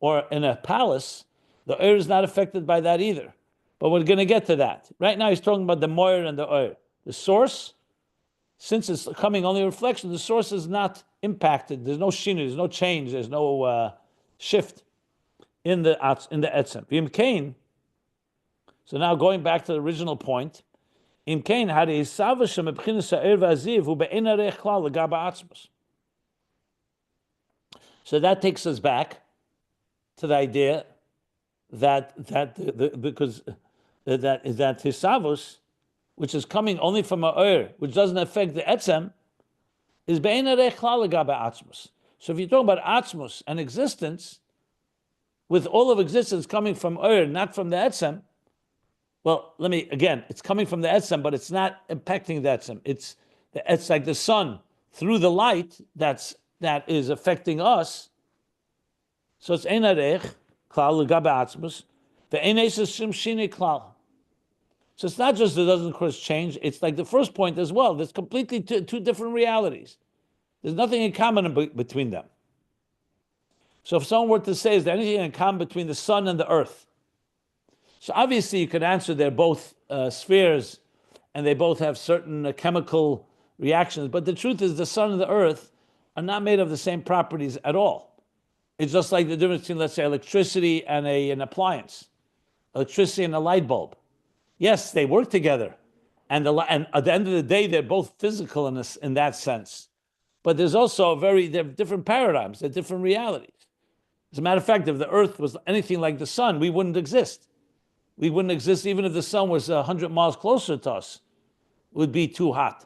Speaker 1: or in a palace, the Eir is not affected by that either. But we're going to get to that. Right now he's talking about the Moir and the Eir. The source since it's coming only a reflection, the source is not impacted. There's no shinu, there's no change, there's no shift in the etzem. Im kain. So now going back to the original point, im kain had a savashem b'chinas ha'er v'aziv hu be'ena reich klal l'gaba atzmos. So that takes us back to the idea that hisavus, which is coming only from a oir, which doesn't affect the etzem, is be'ena reich klal l'gaba atzmos. So if you're talking about atzmos and existence, with all of existence coming from oir, not from the etzem, well, it's coming from the etzem, but it's not impacting the etzem. It's like the sun through the light that is affecting us. So it's ein arech klal l'gabe atzmos, ve'ein eses shim shini klal. So it's not just it doesn't cause change. It's like the first point as well. There's completely two different realities. There's nothing in common between them. So if someone were to say, is there anything in common between the sun and the earth? So obviously you could answer they're both spheres and they both have certain chemical reactions, but the truth is the sun and the earth are not made of the same properties at all. It's just like the difference between, let's say, electricity and an appliance, electricity and a light bulb. Yes, they work together, and at the end of the day, they're both physical in that sense. But there's also they're different paradigms, they're different realities. As a matter of fact, if the earth was anything like the sun, we wouldn't exist. We wouldn't exist even if the sun was 100 miles closer to us. It would be too hot,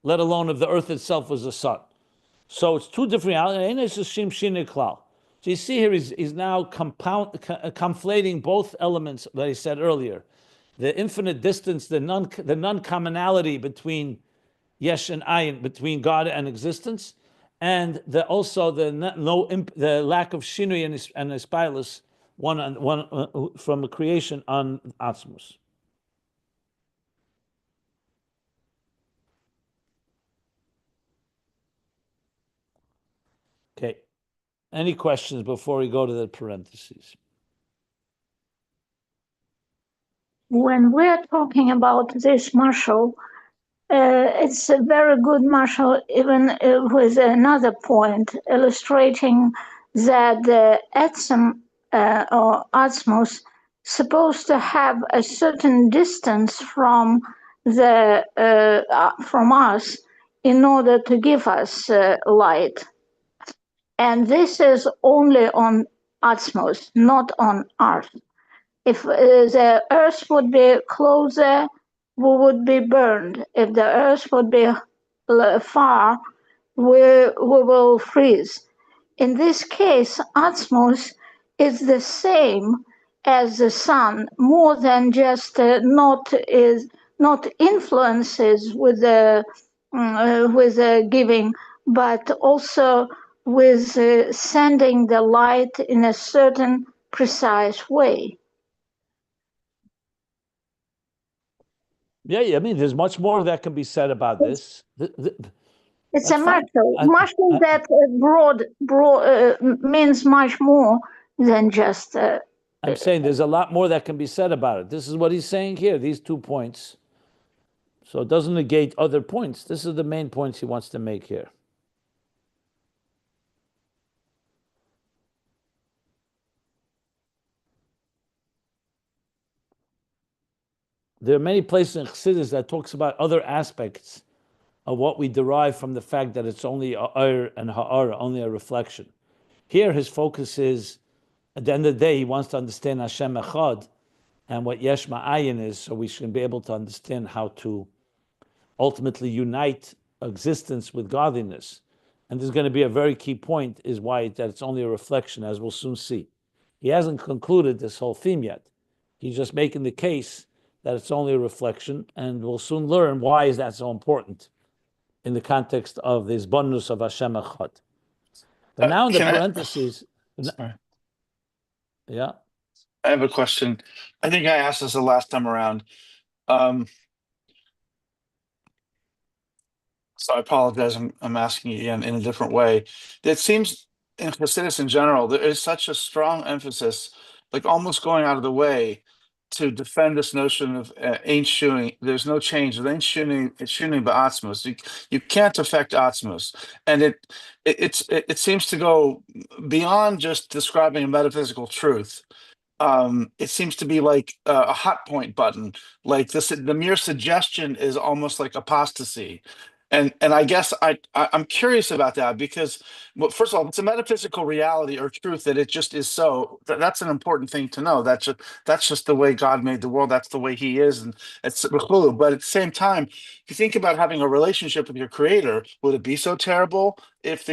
Speaker 1: let alone if the earth itself was the sun. So it's two different realities. So you see here, he's now conflating both elements that he said earlier. The infinite distance, the non-commonality between yesh and ayin, between God and existence, and the lack of shinui and espilus, one from the creation on Atzmus. Okay. Any questions before we go to the parentheses?
Speaker 4: When we're talking about this Marshall, it's a very good Marshall, even with another point illustrating that the etzem or Atmos supposed to have a certain distance from us in order to give us light, and this is only on Atmos, not on Earth. If the Earth would be closer, we would be burned. If the Earth would be far, we will freeze. In this case, Atmos is the same as the sun, more than just not influences with the giving, but also with sending the light in a certain precise way.
Speaker 1: Yeah, I mean, there's much more that can be said about this.
Speaker 4: It's a Marshall that broad means much more than just.
Speaker 1: I'm saying there's a lot more that can be said about it. This is what he's saying here, these 2 points. So it doesn't negate other points. This is the main points he wants to make here. There are many places in Chassidus that talks about other aspects of what we derive from the fact that it's only Ha'ar and Ha'ara, only a reflection. Here his focus is, at the end of the day, he wants to understand Hashem Echad and what Yesh Ma'ayin is, so we should be able to understand how to ultimately unite existence with godliness. And there's going to be a very key point, is why that it's only a reflection, as we'll soon see. He hasn't concluded this whole theme yet. He's just making the case that it's only a reflection, and we'll soon learn why is that so important in the context of this bonus of Hashem Echad. But now in the parentheses...
Speaker 2: Sorry.
Speaker 1: Yeah?
Speaker 2: I have a question. I think I asked this the last time around. So I apologize, I'm asking you again in a different way. It seems in Chassidus in general, there is such a strong emphasis, like almost going out of the way to defend this notion of ain't shuning. There's no change. It ain't shuning. It's shuning ba'atzmos. You can't affect atzmos, and it seems to go beyond just describing a metaphysical truth. It seems to be like a hot point button. Like this, the mere suggestion is almost like apostasy. And I guess I'm curious about that because, well, first of all, it's a metaphysical reality or truth that it just is so. That's an important thing to know. That's just the way God made the world. That's the way He is, and it's but at the same time, if you think about having a relationship with your Creator, would it be so terrible if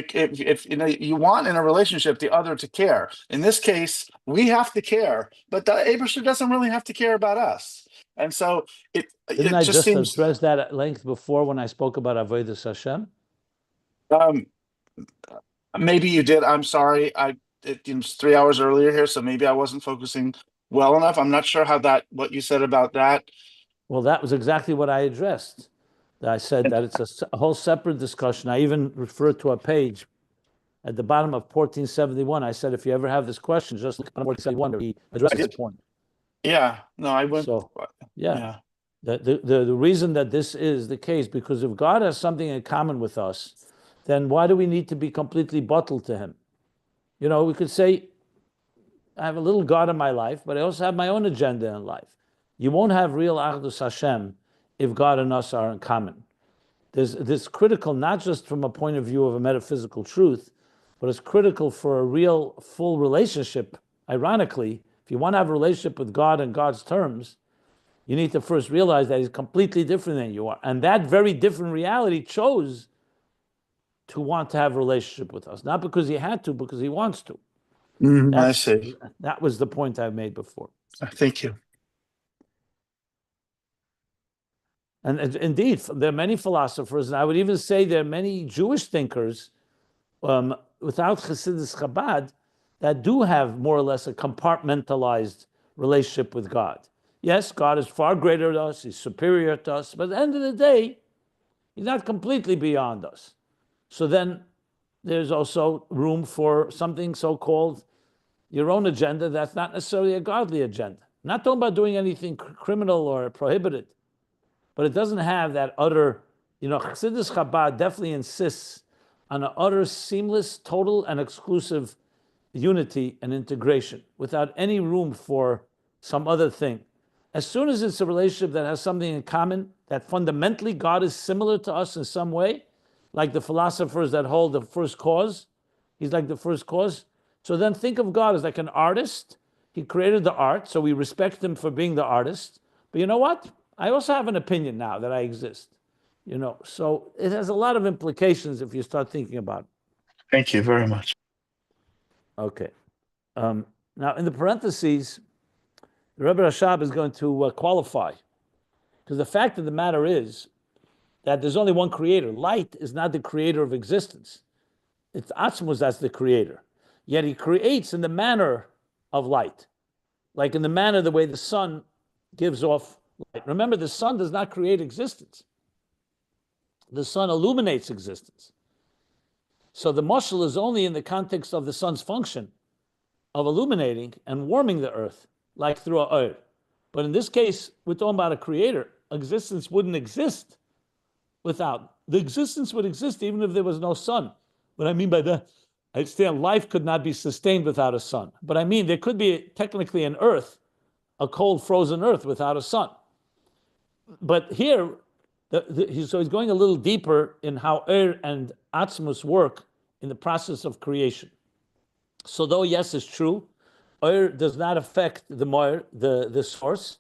Speaker 2: you know you want in a relationship the other to care? In this case, we have to care, but the Abishur doesn't really have to care about us, and so
Speaker 1: Didn't
Speaker 2: it
Speaker 1: I
Speaker 2: just
Speaker 1: just
Speaker 2: seems.
Speaker 1: address that at length before when I spoke about Avodas Hashem?
Speaker 2: Um, Maybe you did. I'm sorry. It's 3 hours earlier here, so maybe I wasn't focusing well enough. I'm not sure what you said about that.
Speaker 1: Well, that was exactly what I addressed. I said that it's a whole separate discussion. I even referred to a page at the bottom of 1471. I said, if you ever have this question, just look at 1471. He addresses the point.
Speaker 2: Yeah. No, I went.
Speaker 1: So, yeah.
Speaker 2: Yeah.
Speaker 1: The reason that this is the case, because if God has something in common with us, then why do we need to be completely bottled to Him? You know, we could say, I have a little God in my life, but I also have my own agenda in life. You won't have real Achdus Hashem if God and us are in common. There's this critical, not just from a point of view of a metaphysical truth, but it's critical for a real, full relationship. Ironically, if you want to have a relationship with God in God's terms, you need to first realize that He's completely different than you are. And that very different reality chose to want to have a relationship with us. Not because He had to, because He wants to.
Speaker 2: I see.
Speaker 1: That was the point I made before.
Speaker 2: Thank you.
Speaker 1: And indeed, there are many philosophers, and I would even say there are many Jewish thinkers without Chassidus Chabad that do have more or less a compartmentalized relationship with God. Yes, God is far greater than us, He's superior to us, but at the end of the day, He's not completely beyond us. So then there's also room for something so-called your own agenda that's not necessarily a godly agenda. I'm not talking about doing anything criminal or prohibited, but it doesn't have that utter, Chassidus Chabad definitely insists on an utter, seamless, total, and exclusive unity and integration without any room for some other thing. As soon as it's a relationship that has something in common, that fundamentally God is similar to us in some way, like the philosophers that hold the first cause, He's like the first cause. So then think of God as like an artist. He created the art, so we respect Him for being the artist. But you know what? I also have an opinion now that I exist. So it has a lot of implications if you start thinking about it.
Speaker 2: Thank you very much.
Speaker 1: Okay. Now, in the parentheses, the Rebbe Rashab is going to qualify, because the fact of the matter is that there's only one creator. Light is not the creator of existence. It's Atzmos that's the creator. Yet He creates in the manner of light, like in the manner the way the sun gives off light. Remember, the sun does not create existence. The sun illuminates existence. So the mashal is only in the context of the sun's function of illuminating and warming the earth, like through a oil. But in this case, we're talking about a creator. Existence wouldn't exist without. The existence would exist even if there was no sun. What I mean by that, I understand life could not be sustained without a sun. But I mean, there could be technically an earth, a cold, frozen earth without a sun. But here, so he's going a little deeper in how and Atzmos work in the process of creation. So though, yes, it's true, does not affect the source.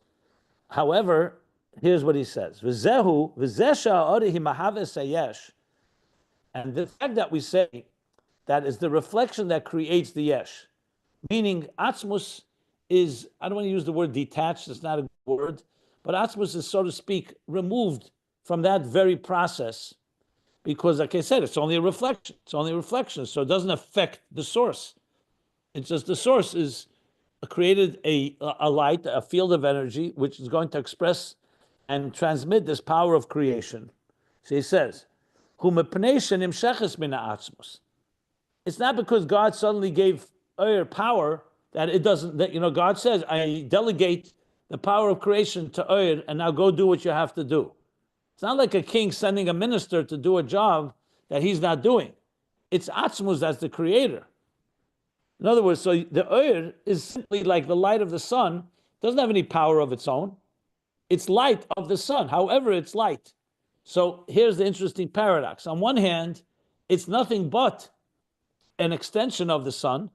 Speaker 1: However, here's what he says. And the fact that we say that is the reflection that creates the yesh, meaning Atzmos is, I don't want to use the word detached, it's not a good word, but Atzmos is, so to speak, removed from that very process because, like I said, it's only a reflection. It's only a reflection, so it doesn't affect the source. It's just the source is created a light, a field of energy, which is going to express and transmit this power of creation. So he says, it's not because God suddenly gave power that it doesn't, God says, I delegate the power of creation to Oyer, and now go do what you have to do. It's not like a king sending a minister to do a job that he's not doing. It's Atzmus that's the creator. In other words, so the Oyer is simply like the light of the sun, doesn't have any power of its own. It's light of the sun, however it's light. So here's the interesting paradox. On one hand, it's nothing but an extension of the sun,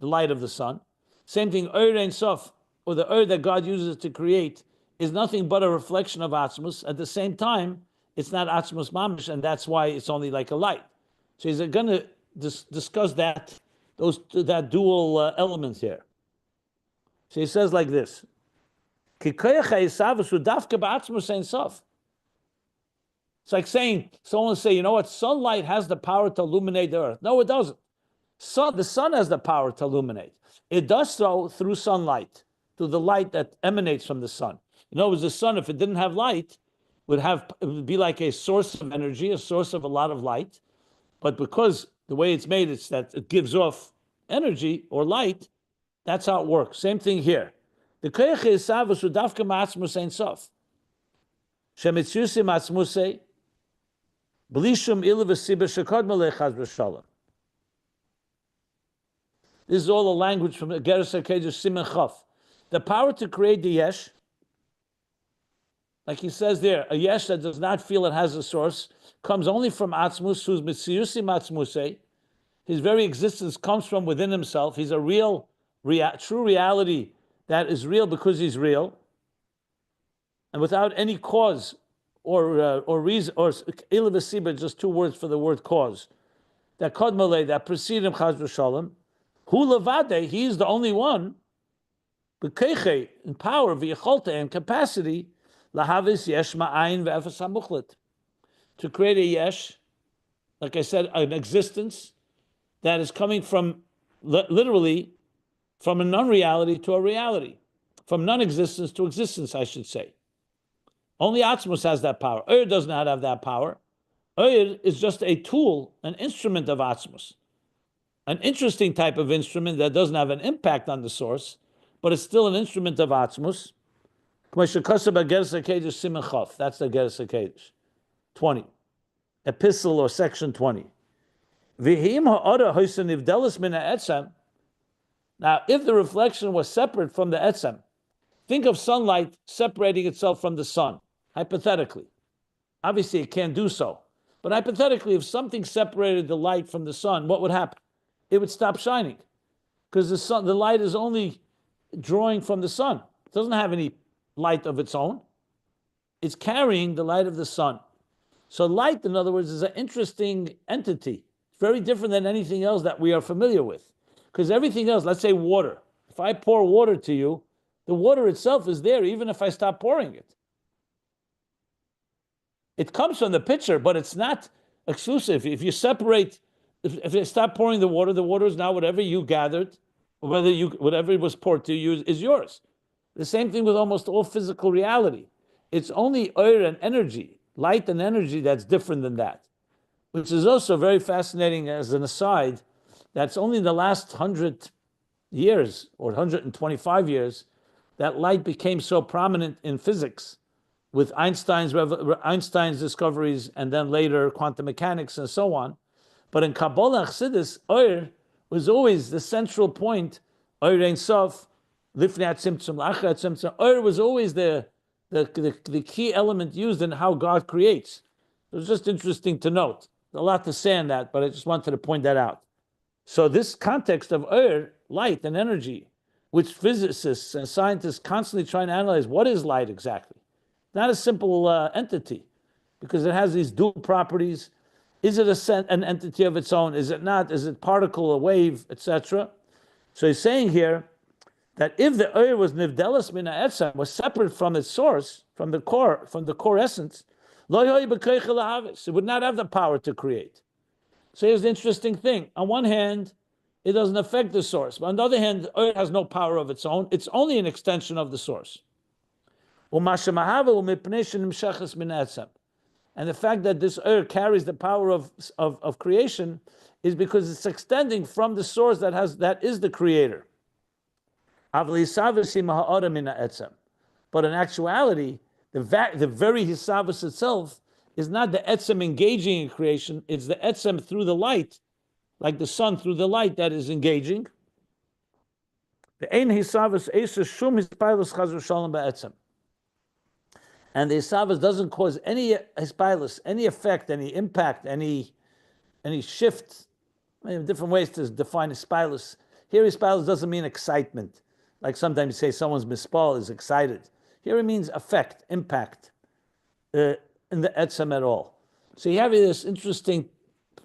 Speaker 1: the light of the sun. Same thing, Oyer Ein Sof, or the Oyer that God uses to create, is nothing but a reflection of Atzmus. At the same time, it's not Atzmus Mamish, and that's why it's only like a light. So he's going to discuss that dual element here. So he says like this: It's like saying, someone will say, you know what, sunlight has the power to illuminate the earth. No, it doesn't. The sun has the power to illuminate. It does so through sunlight, through the light that emanates from the sun. In other words, the sun, if it didn't have light, it would be like a source of energy, a source of a lot of light. But because the way it's made, it's that it gives off energy or light, that's how it works. Same thing here. The Koach is Savus Udavka Ma'atzmus Ein Sof. Shemitzusim Atzmusei, Blishum Ilu V'Siba Shekod Melech Chaz V'Shalom. This is all the language from Geras HaKedesh Siman Chaf. The power to create the yesh, like he says there, a yesh that does not feel it has a source, comes only from Atzmus, whose Mitziyusim Atzmusei. His very existence comes from within himself. He's a real, true reality that is real because he's real, and without any cause or reason, or ilivasiba, just two words for the word cause. That kodmale, that preceded him, chaz v'shalom, hu levade, he is the only one, b'keiche, in power, v'yacholta, and capacity, lahavis yesh ma'ayin ve'efes hamuchlet, to create a yesh, like I said, an existence that is coming from, literally, from a non-reality to a reality, from non-existence to existence, I should say. Only Atzmus has that power. Oyer does not have that power. Oyer is just a tool, an instrument of Atzmus. An interesting type of instrument that doesn't have an impact on the source, but it's still an instrument of Atzmus. That's the Geras HaKedesh. 20. Epistle or section 20. Now, if the reflection was separate from the etzem, think of sunlight separating itself from the sun, hypothetically. Obviously, it can't do so. But hypothetically, if something separated the light from the sun, what would happen? It would stop shining, because the light is only drawing from the sun. It doesn't have any light of its own. It's carrying the light of the sun. So light, in other words, is an interesting entity. It's very different than anything else that we are familiar with. Because everything else, let's say water. If I pour water to you, the water itself is there even if I stop pouring it. It comes from the pitcher, but it's not exclusive. If you separate, if you stop pouring the water is now whatever you gathered, whatever it was poured to you is yours. The same thing with almost all physical reality. It's only air and energy, light and energy, that's different than that. Which is also very fascinating as an aside. That's only in the last 100 years or 125 years that light became so prominent in physics with Einstein's discoveries and then later quantum mechanics and so on. But in Kabbalah Chassidus, Oyer was always the central point. Oyer Ein Sof, Lifnei Tzimtzum, La'achar Tzimtzum. Oyer was always the key element used in how God creates. It was just interesting to note. A lot to say on that, but I just wanted to point that out. So this context of Oyer, light and energy, which physicists and scientists constantly try to analyze, what is light exactly? Not a simple entity, because it has these dual properties. Is it an entity of its own? Is it not? Is it particle, a wave, etc.? So he's saying here that if the Oyer was nivdelas min ha'etzem, was separate from its source, from the core essence, it would not have the power to create. So here's the interesting thing. On one hand, it doesn't affect the source. But on the other hand, Oyer has no power of its own. It's only an extension of the source. And the fact that this Oyer carries the power of creation is because it's extending from the source that is the creator. But in actuality, the very hisavus itself is not the etzem engaging in creation, it's the etzem through the light, like the sun through the light that is engaging. The ein hisavus eisa shum hispilus chaz v'shalom ba'etzem. And the hisavus doesn't cause any hispilus, any effect, any impact, any shift. I mean, different ways to define hispilus. Here, hispilus doesn't mean excitement. Like sometimes you say someone's mispal is excited. Here it means effect, impact, in the etzem at all. So you have this interesting,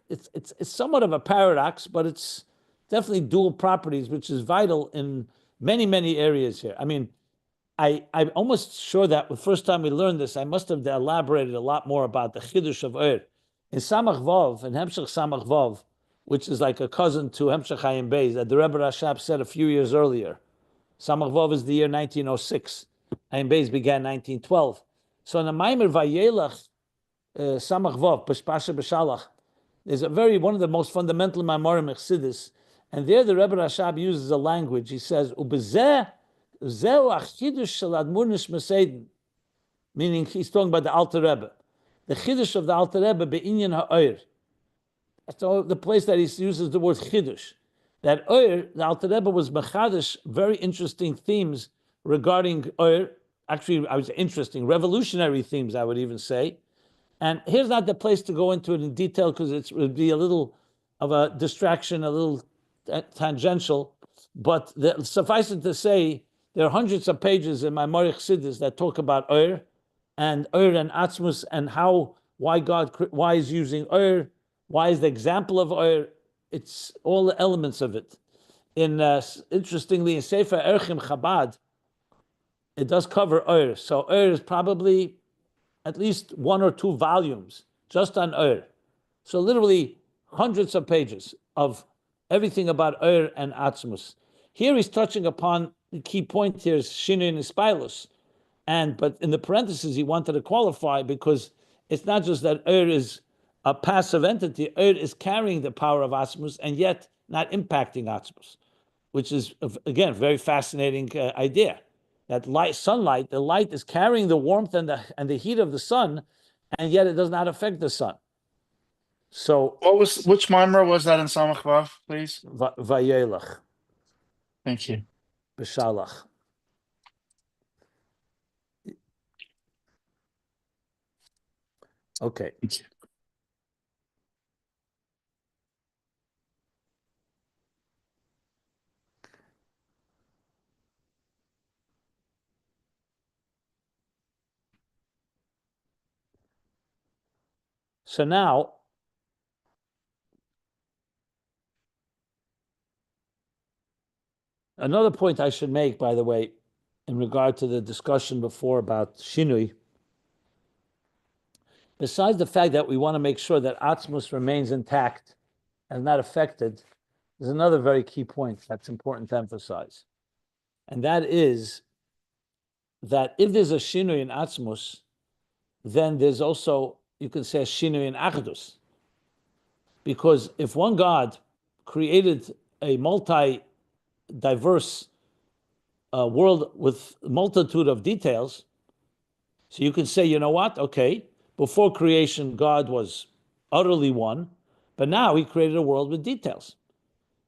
Speaker 1: it's somewhat of a paradox, but it's definitely dual properties, which is vital in many, many areas here. I mean, I'm almost sure that the first time we learned this, I must have elaborated a lot more about the Chiddush of Ur. In Samach Vav, in Hemshech Samach Vav, which is like a cousin to Hemshech Ayin Beis, that the Rebbe Rashab said a few years earlier. Samach Vav is the year 1906. Ayin Beis began 1912. So in the Maimer Vayelach, Samach Vav, Peshpasha B'Shalach, there's one of the most fundamental Mamorim Chassidus, and there the Rebbe Rashab uses a language. He says, "Ubezeh zeu achiddush shel Admur Nishma," meaning he's talking about the Alter Rebbe, the chiddush of the Alter Rebbe be'inyan ha'oir. That's the place that he uses the word chiddush. That oir, the Alter Rebbe was mechadish very interesting themes regarding oir. Actually, I was interesting, revolutionary themes, I would even say. And here's not the place to go into it in detail because it would be a little of a distraction, a little tangential. But suffice it to say, there are hundreds of pages in my Morich Chassidus that talk about Ur and Atzmus and why is using Ur, why is the example of Ur. It's all the elements of it. Interestingly, in Sefer Erchim Chabad, it does cover Ur. So Ur is probably at least 1 or 2 volumes just on Ur. So literally hundreds of pages of everything about Ur and Atzmus. Here he's touching upon the key point here is Shinui and Ispilus. But in the parentheses he wanted to qualify because it's not just that Ur is a passive entity, Ur is carrying the power of Atzmus and yet not impacting Atzmus, which is, again, a very fascinating idea. That sunlight, the light is carrying the warmth and the heat of the sun, and yet it does not affect the sun. So,
Speaker 2: which mimer was that in Samach Vav, please?
Speaker 1: Vayelach.
Speaker 2: Thank you.
Speaker 1: B'Shalach. Okay.
Speaker 2: Thank you.
Speaker 1: So now, another point I should make, by the way, in regard to the discussion before about Shinui, besides the fact that we want to make sure that Atzmus remains intact and not affected, there's another very key point that's important to emphasize. And that is that if there's a Shinui in Atzmus, then there's also, you can say, a Shinui in Achdus. Because if one God created a multi-diverse world with a multitude of details, so you can say, you know what? Okay, before creation, God was utterly one, but now he created a world with details.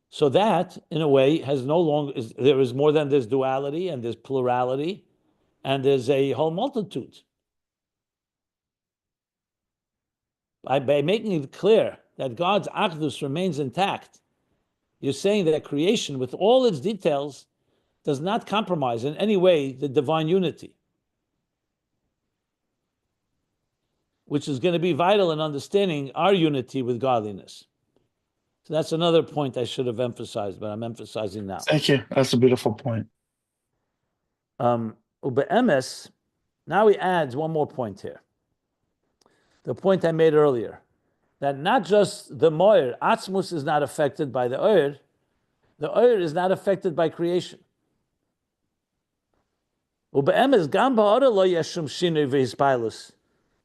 Speaker 1: So that, in a way, there is more than there's duality and there's plurality and there's a whole multitude. By making it clear that God's Achdus remains intact, you're saying that creation, with all its details, does not compromise in any way the divine unity, which is going to be vital in understanding our unity with godliness. So that's another point I should have emphasized, but I'm emphasizing now.
Speaker 2: Thank you. That's a beautiful point.
Speaker 1: Ube'emes, now he adds one more point here. The point I made earlier, that not just the Moir, Atzmus is not affected by the Oir is not affected by creation. Ube'emes, gam ba'ora lo yeshum shinui v'hispilus,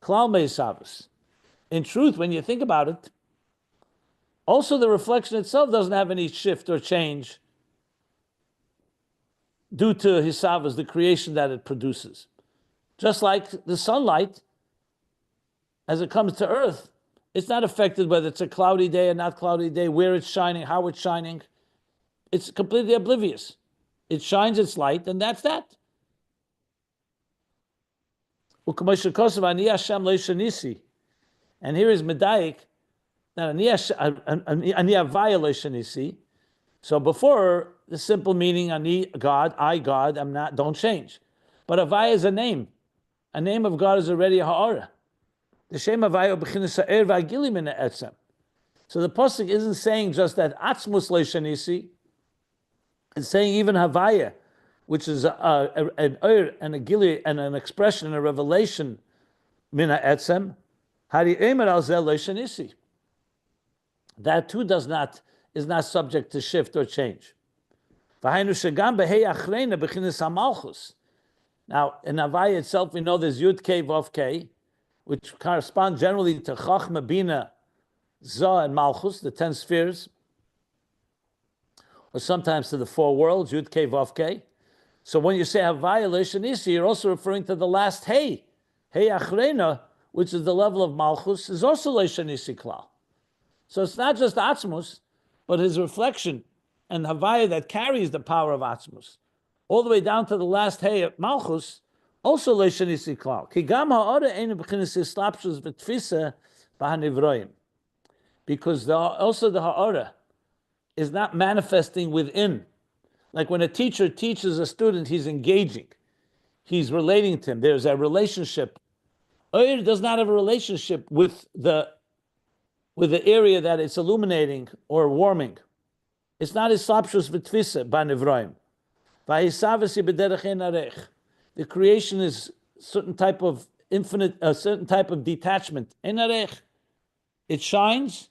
Speaker 1: klal me'isavus. In truth, when you think about it, also the reflection itself doesn't have any shift or change. due to hisavas, the creation that it produces. Just like the sunlight, as it comes to Earth, it's not affected whether it's a cloudy day or not cloudy day, where it's shining, how it's shining. It's completely oblivious. It shines its light, and that's that. And here is Medayik, that so before, the simple meaning, Ani, God, I, God, I'm not, don't change. But Avaya is a name. A name of God is already a ha'ara. The Shem Avaya b'chinas ha'er v'agili min ha'etzem. So the Pasuk isn't saying just that Atzmus le'shanisi. It's saying even Havaya, which is an Ur and a Gili and an expression and a revelation, Mina Etzem, Hari Emer al Zel Leishanisi. That too is not subject to shift or change. Now, in Havaya itself, we know there's Yud K Vav K, which correspond generally to Chachma, Bina, Zah, and Malchus, the 10 spheres, or sometimes to the 4 worlds, Yud K Vav K. So when you say Havaya Leishanisi, you're also referring to the last Hey. Hey Achreina, which is the level of Malchus, is also Leishanisi Klal. So it's not just Atzmus, but his reflection and Havaya that carries the power of Atzmus, all the way down to the last Hey of Malchus, also Leishanisi Klal. Ki gam ha'ora einu b'chinas islapshus v'tfisa b'hanivroim. Because also the ha'ora is not manifesting within. Like when a teacher teaches a student, he's engaging. He's relating to him. There's a relationship. Oyer does not have a relationship with the area that it's illuminating or warming. It's not islapshus v'tfisa b'nivroim. V'hisavasi b'derech ein arech. The creation is certain type of infinite, a certain type of detachment. Ein arech. It shines,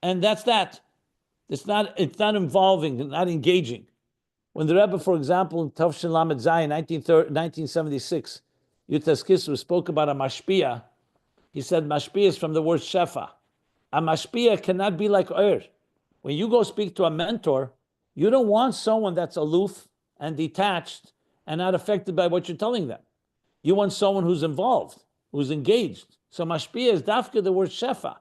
Speaker 1: and that's that. It's not involving, not engaging. When the Rebbe, for example, in Tavshin Lamed Zayin, 1976, Yutas Kisru spoke about a mashpia, he said mashpia is from the word shefa. A mashpia cannot be like Ur. When you go speak to a mentor, you don't want someone that's aloof and detached and not affected by what you're telling them. You want someone who's involved, who's engaged. So mashpia is dafka the word shefa.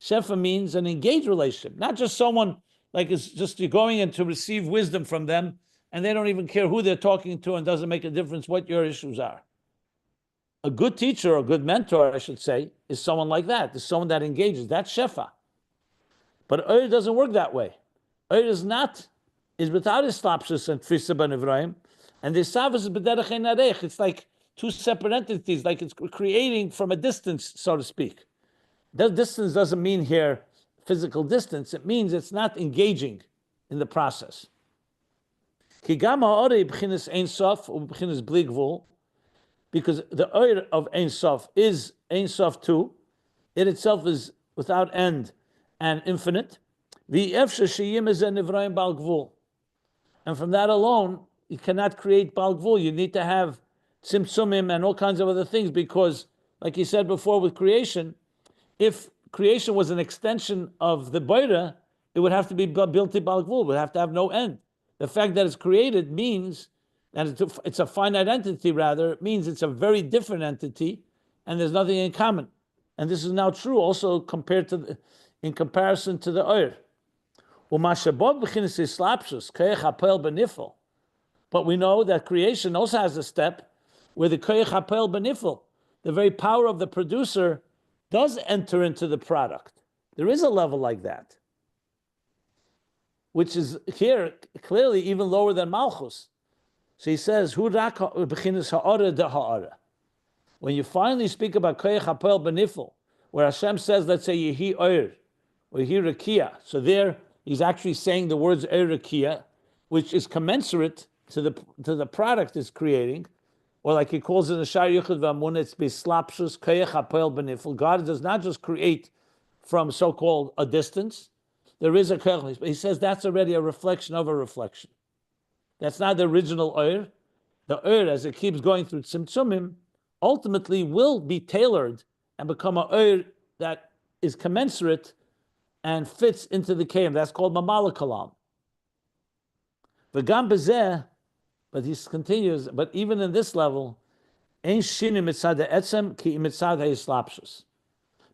Speaker 1: Shefa means an engaged relationship, not just someone like it's just you're going in to receive wisdom from them and they don't even care who they're talking to and doesn't make a difference what your issues are. A good teacher or a good mentor, I should say, is someone like that. Is someone that engages. That's shefa. But Ur doesn't work that way. Ur is without his slapshus and tfisa b'nivraim, and the savas is b'derech ein arech. It's like two separate entities, like it's creating from a distance, so to speak. That distance doesn't mean here physical distance. It means it's not engaging in the process. Because the Oyer of Ein Sof is Ein Sof too. It itself is without end and infinite. And from that alone, you cannot create Bal Gvul. You need to have Tzimtzumim and all kinds of other things because, like he said before with creation, if creation was an extension of the Boira, it would have to be built to Bal Gvul. It would have to have no end. The fact that it's created means that it's a finite entity, rather. It means it's a very different entity, and there's nothing in common. And this is now true also in comparison to the Oyer. But we know that creation also has a step where the Koach Hapoel benifel, the very power of the producer, does enter into the product. There is a level like that, which is here clearly even lower than Malchus. So he says, when you finally speak about Koach Hapoel benifel, where Hashem says, let's say Yehi Oyer or Yehi Rekia, so there he's actually saying the words Oyer Rekia, which is commensurate to the product it's creating. Or like he calls it in the Shar Yuchad V'Amun, it's Bislapshus Koach Hapoel benifel. God does not just create from so-called a distance. There is a koach, but he says that's already a reflection of a reflection. That's not the original Oyer. The Oyer, as it keeps going through Tzimtzumim, ultimately will be tailored and become an Oyer that is commensurate and fits into the Kayim. That's called Mamala Kalam. V'gam bezeh, But he continues, but even in this level, ein shinu mitzad ha'etzem ki mitzad ha'yislapshus.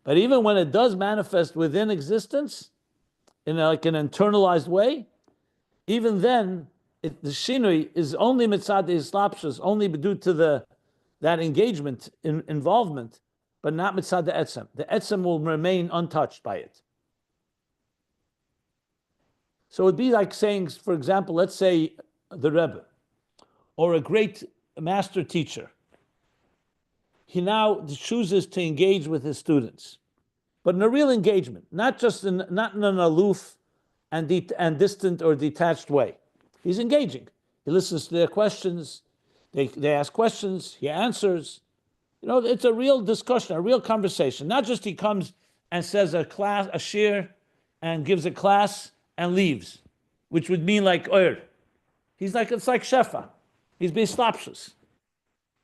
Speaker 1: But even when it does manifest within existence, in like an internalized way, even then, the shinui is only mitzad ha'yislapshus, only due to that engagement, involvement, but not mitzad the etzem. The etzem will remain untouched by it. So it'd be like saying, for example, let's say the Rebbe, or a great master teacher. He now chooses to engage with his students, but in a real engagement, not in an aloof and distant or detached way. He's engaging. He listens to their questions. They ask questions. He answers. It's a real discussion, a real conversation. Not just he comes and says a shir, and gives a class and leaves, which would mean like oir. It's like shefa. He's beislapshus.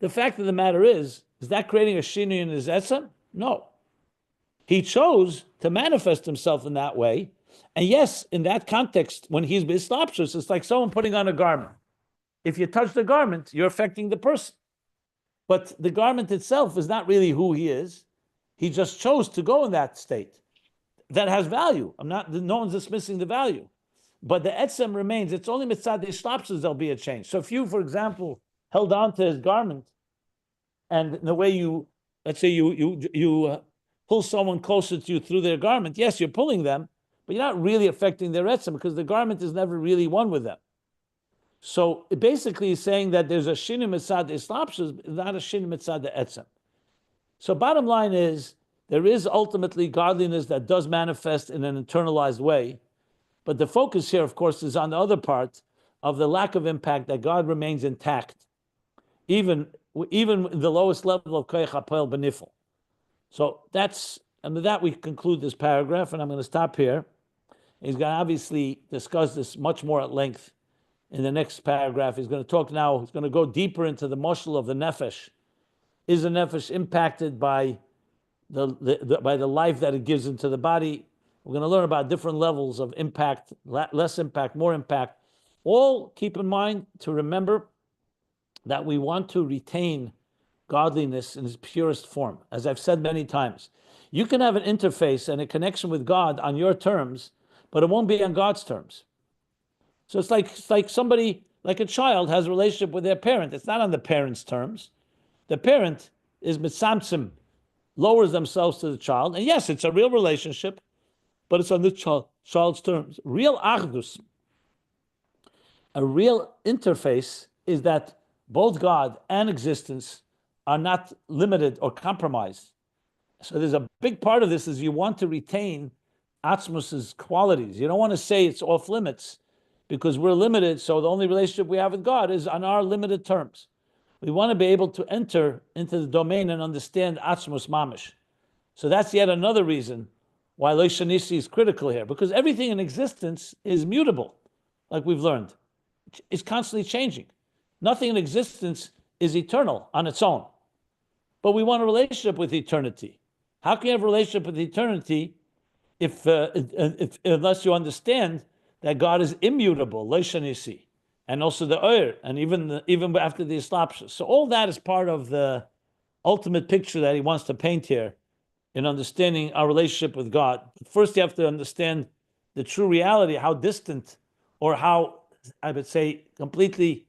Speaker 1: The fact of the matter is that creating a shinui in his etzem? No. He chose to manifest himself in that way. And yes, in that context, when he's beislapshus, it's like someone putting on a garment. If you touch the garment, you're affecting the person. But the garment itself is not really who he is. He just chose to go in that state. That has value. No one's dismissing the value. But the etzem remains. It's only mitzad ishlapshus there'll be a change. So if you, for example, held on to his garment, and in the way let's say you pull someone closer to you through their garment, yes, you're pulling them, but you're not really affecting their etzem because the garment is never really one with them. So it basically is saying that there's a shinu mitzad ishlapshus, not a shinu mitzad etzem. So bottom line is, there is ultimately godliness that does manifest in an internalized way. But the focus here, of course, is on the other part of the lack of impact, that God remains intact, even the lowest level of Koach Hapoel benifel. So and with that we conclude this paragraph, and I'm going to stop here. He's going to obviously discuss this much more at length in the next paragraph. He's going to talk now, he's going to go deeper into the moshel of the nefesh. Is the nefesh impacted by by the life that it gives into the body? We're going to learn about different levels of impact, less impact, more impact. All keep in mind to remember that we want to retain godliness in its purest form. As I've said many times, you can have an interface and a connection with God on your terms, but it won't be on God's terms. So it's like somebody, like a child, has a relationship with their parent. It's not on the parent's terms. The parent is mitzamtzim, lowers themselves to the child. And yes, it's a real relationship, but it's on the child's terms. Real achdus, a real interface, is that both God and existence are not limited or compromised. So there's a big part of this is you want to retain Atzmus's qualities. You don't want to say it's off limits because we're limited, so the only relationship we have with God is on our limited terms. We want to be able to enter into the domain and understand Atzmus Mamish. So that's yet another reason why Lo Shanisi is critical here, because everything in existence is mutable, like we've learned. It's constantly changing. Nothing in existence is eternal on its own. But we want a relationship with eternity. How can you have a relationship with eternity if unless you understand that God is immutable, Lo Shanisi, and also the Oyer, and even after the Islapshus. So all that is part of the ultimate picture that he wants to paint here in understanding our relationship with God. But first, you have to understand the true reality, how distant or how, I would say, completely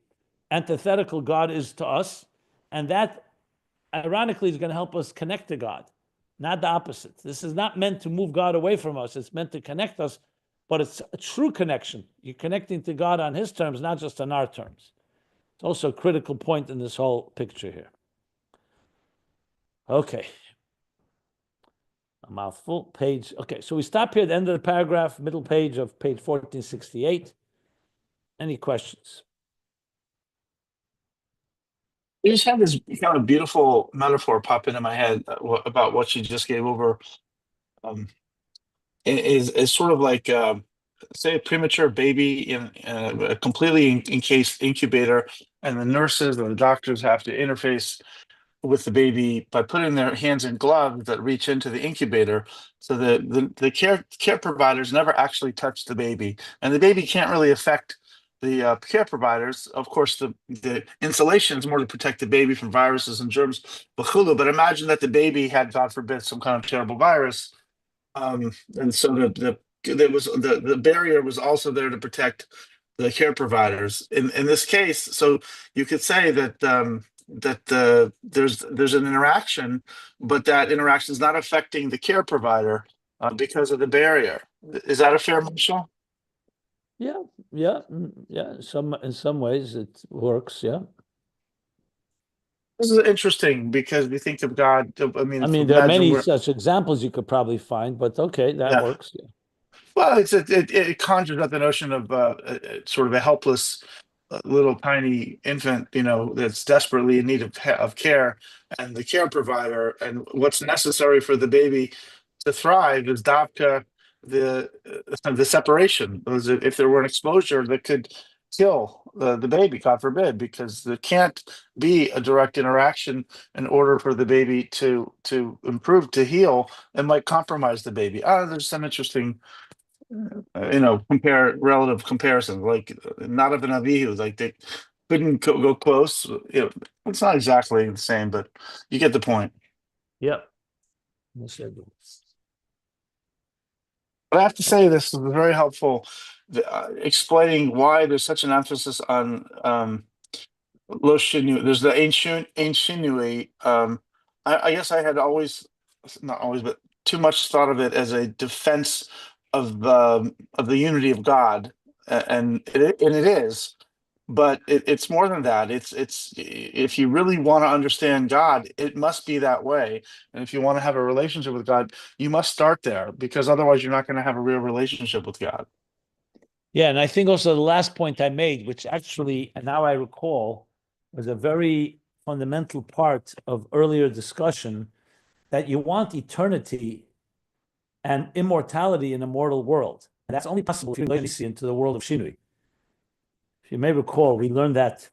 Speaker 1: antithetical God is to us. And that, ironically, is going to help us connect to God, not the opposite. This is not meant to move God away from us. It's meant to connect us, but it's a true connection. You're connecting to God on his terms, not just on our terms. It's also a critical point in this whole picture here. Okay. A mouthful. Page. Okay, so we stop here at the end of the paragraph, middle page of page 1468. Any questions?
Speaker 2: I just had this kind of beautiful metaphor pop into my head about what you just gave over. Is sort of like, say, a premature baby in a completely encased incubator, and the nurses and the doctors have to interface with the baby by putting their hands in gloves that reach into the incubator, so that the care providers never actually touch the baby, and the baby can't really affect care providers. Of course, the insulation is more to protect the baby from viruses and germs, but imagine that the baby had, God forbid, some kind of terrible virus, and so the barrier was also there to protect the care providers. In this case, so you could say that there's an interaction, but that interaction is not affecting the care provider because of the barrier. Is that a fair Marshall?
Speaker 1: Yeah, yeah, yeah. In some ways it works. Yeah.
Speaker 2: This is interesting because we think of God. I mean,
Speaker 1: There are
Speaker 2: imagine
Speaker 1: many such examples you could probably find, but okay, that works. Yeah.
Speaker 2: Well, it conjures up the notion of sort of a helpless little tiny infant, that's desperately in need of care, and the care provider, and what's necessary for the baby to thrive is davka the separation. If there were an exposure that could kill the baby, God forbid, because there can't be a direct interaction in order for the baby to improve, to heal, and might compromise the baby. There's some interesting compare relative comparison, like not of an avihu, like they couldn't go close. It's not exactly the same, but you get the point.
Speaker 1: Yep.
Speaker 2: But I have to say, this is very helpful, explaining why there's such an emphasis on lo shinu. There's the ancient shinui. I guess I had always, not always, but too much thought of it as a defense of the unity of God, and it is, but it's more than that. It's if you really want to understand God, it must be that way, and if you want to have a relationship with God, you must start there, because otherwise you're not going to have a real relationship with God.
Speaker 1: Yeah, and I think also the last point I made, which actually, and now I recall, was a very fundamental part of earlier discussion, that you want eternity and immortality in a mortal world. And that's only possible if you see into the world of Shinui. If you may recall, we learned that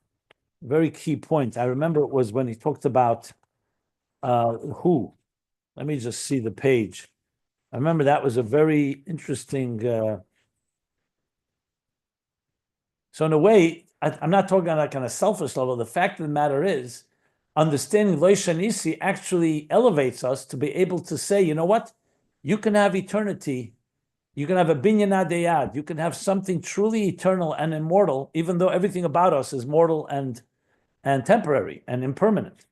Speaker 1: very key point. I remember it was when he talked about who. Let me just see the page. I remember that was a very interesting. So in a way, I'm not talking like on a selfish level. The fact of the matter is, understanding Lo Shanisi actually elevates us to be able to say, you know what? You can have eternity. You can have a binyan adeyad. You can have something truly eternal and immortal, even though everything about us is mortal and temporary and impermanent.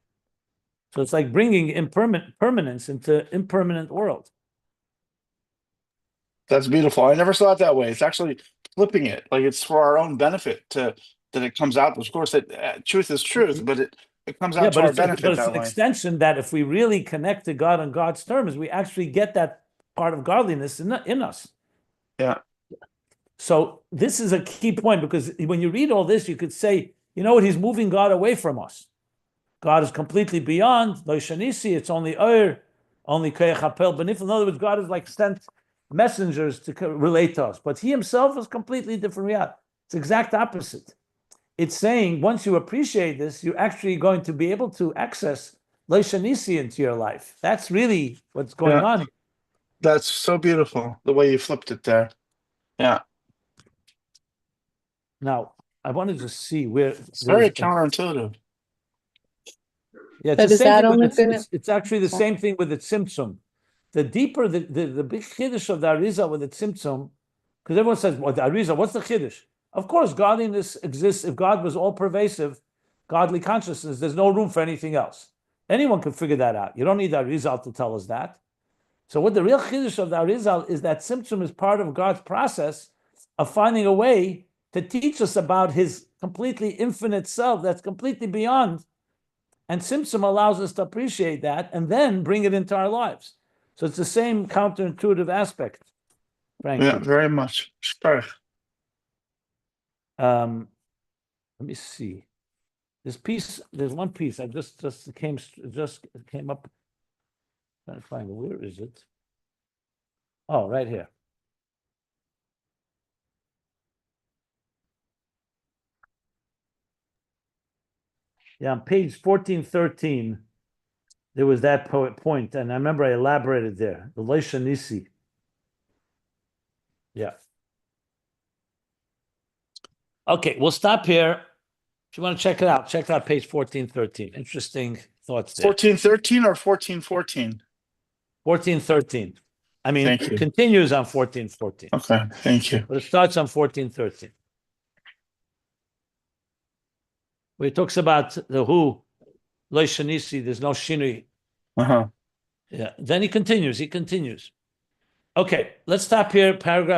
Speaker 1: So it's like bringing permanence into impermanent world.
Speaker 2: That's beautiful. I never saw it that way. It's actually flipping it, like it's for our own benefit that it comes out. Of course, that truth is truth, but it comes out to our benefit
Speaker 1: but it's
Speaker 2: that
Speaker 1: an
Speaker 2: way.
Speaker 1: extension that if we really connect to God on God's terms, we actually get that part of godliness in us.
Speaker 2: Yeah.
Speaker 1: So this is a key point, because when you read all this, you could say, you know what, he's moving God away from us. God is completely beyond Lo Shanisi. It's only only Koach Hapoel Benifel. In other words, God is like sent messengers to relate to us, but he himself is completely different reality. It's exact opposite. It's saying once you appreciate this, you're actually going to be able to access Lo Shanisi into your life. That's really what's going on here.
Speaker 2: That's so beautiful, the way you flipped it there. Yeah.
Speaker 1: Now, I wanted to see where
Speaker 2: it's very counterintuitive.
Speaker 1: Yeah, it's
Speaker 3: but
Speaker 1: the
Speaker 3: is
Speaker 1: same
Speaker 3: that
Speaker 1: thing
Speaker 3: only
Speaker 1: with it's actually the same thing with the Tzimtzum. The deeper the big chiddush of the Arizal with the Tzimtzum, because everyone says, well, the Arizal, what's the chiddush? Of course, godliness exists. If God was all pervasive, godly consciousness, there's no room for anything else. Anyone can figure that out. You don't need the Arizal to tell us that. So what the real chiddush of the Arizal is that Tzimtzum is part of God's process of finding a way to teach us about his completely infinite self that's completely beyond. And Tzimtzum allows us to appreciate that and then bring it into our lives. So it's the same counterintuitive aspect, frankly.
Speaker 2: Yeah, very much. Sure.
Speaker 1: Let me see. There's one piece I just came up. Trying to find it. Where is it? Oh, right here. Yeah, on page 1413, there was that point, and I remember I elaborated there. The Lo Shanisi. Yeah. Okay, we'll stop here. If you want to check it out page 1413. Interesting thoughts there.
Speaker 2: 1413 or 1414?
Speaker 1: 1413. I mean,
Speaker 2: Thank
Speaker 1: it
Speaker 2: you.
Speaker 1: continues on 1414,
Speaker 2: Okay, thank you.
Speaker 1: but it starts on 1413. Where it talks about the who, Lo Shanisi, there's no shinui.
Speaker 2: Uh-huh.
Speaker 1: Yeah. Then he continues. Okay, let's stop here. Paragraph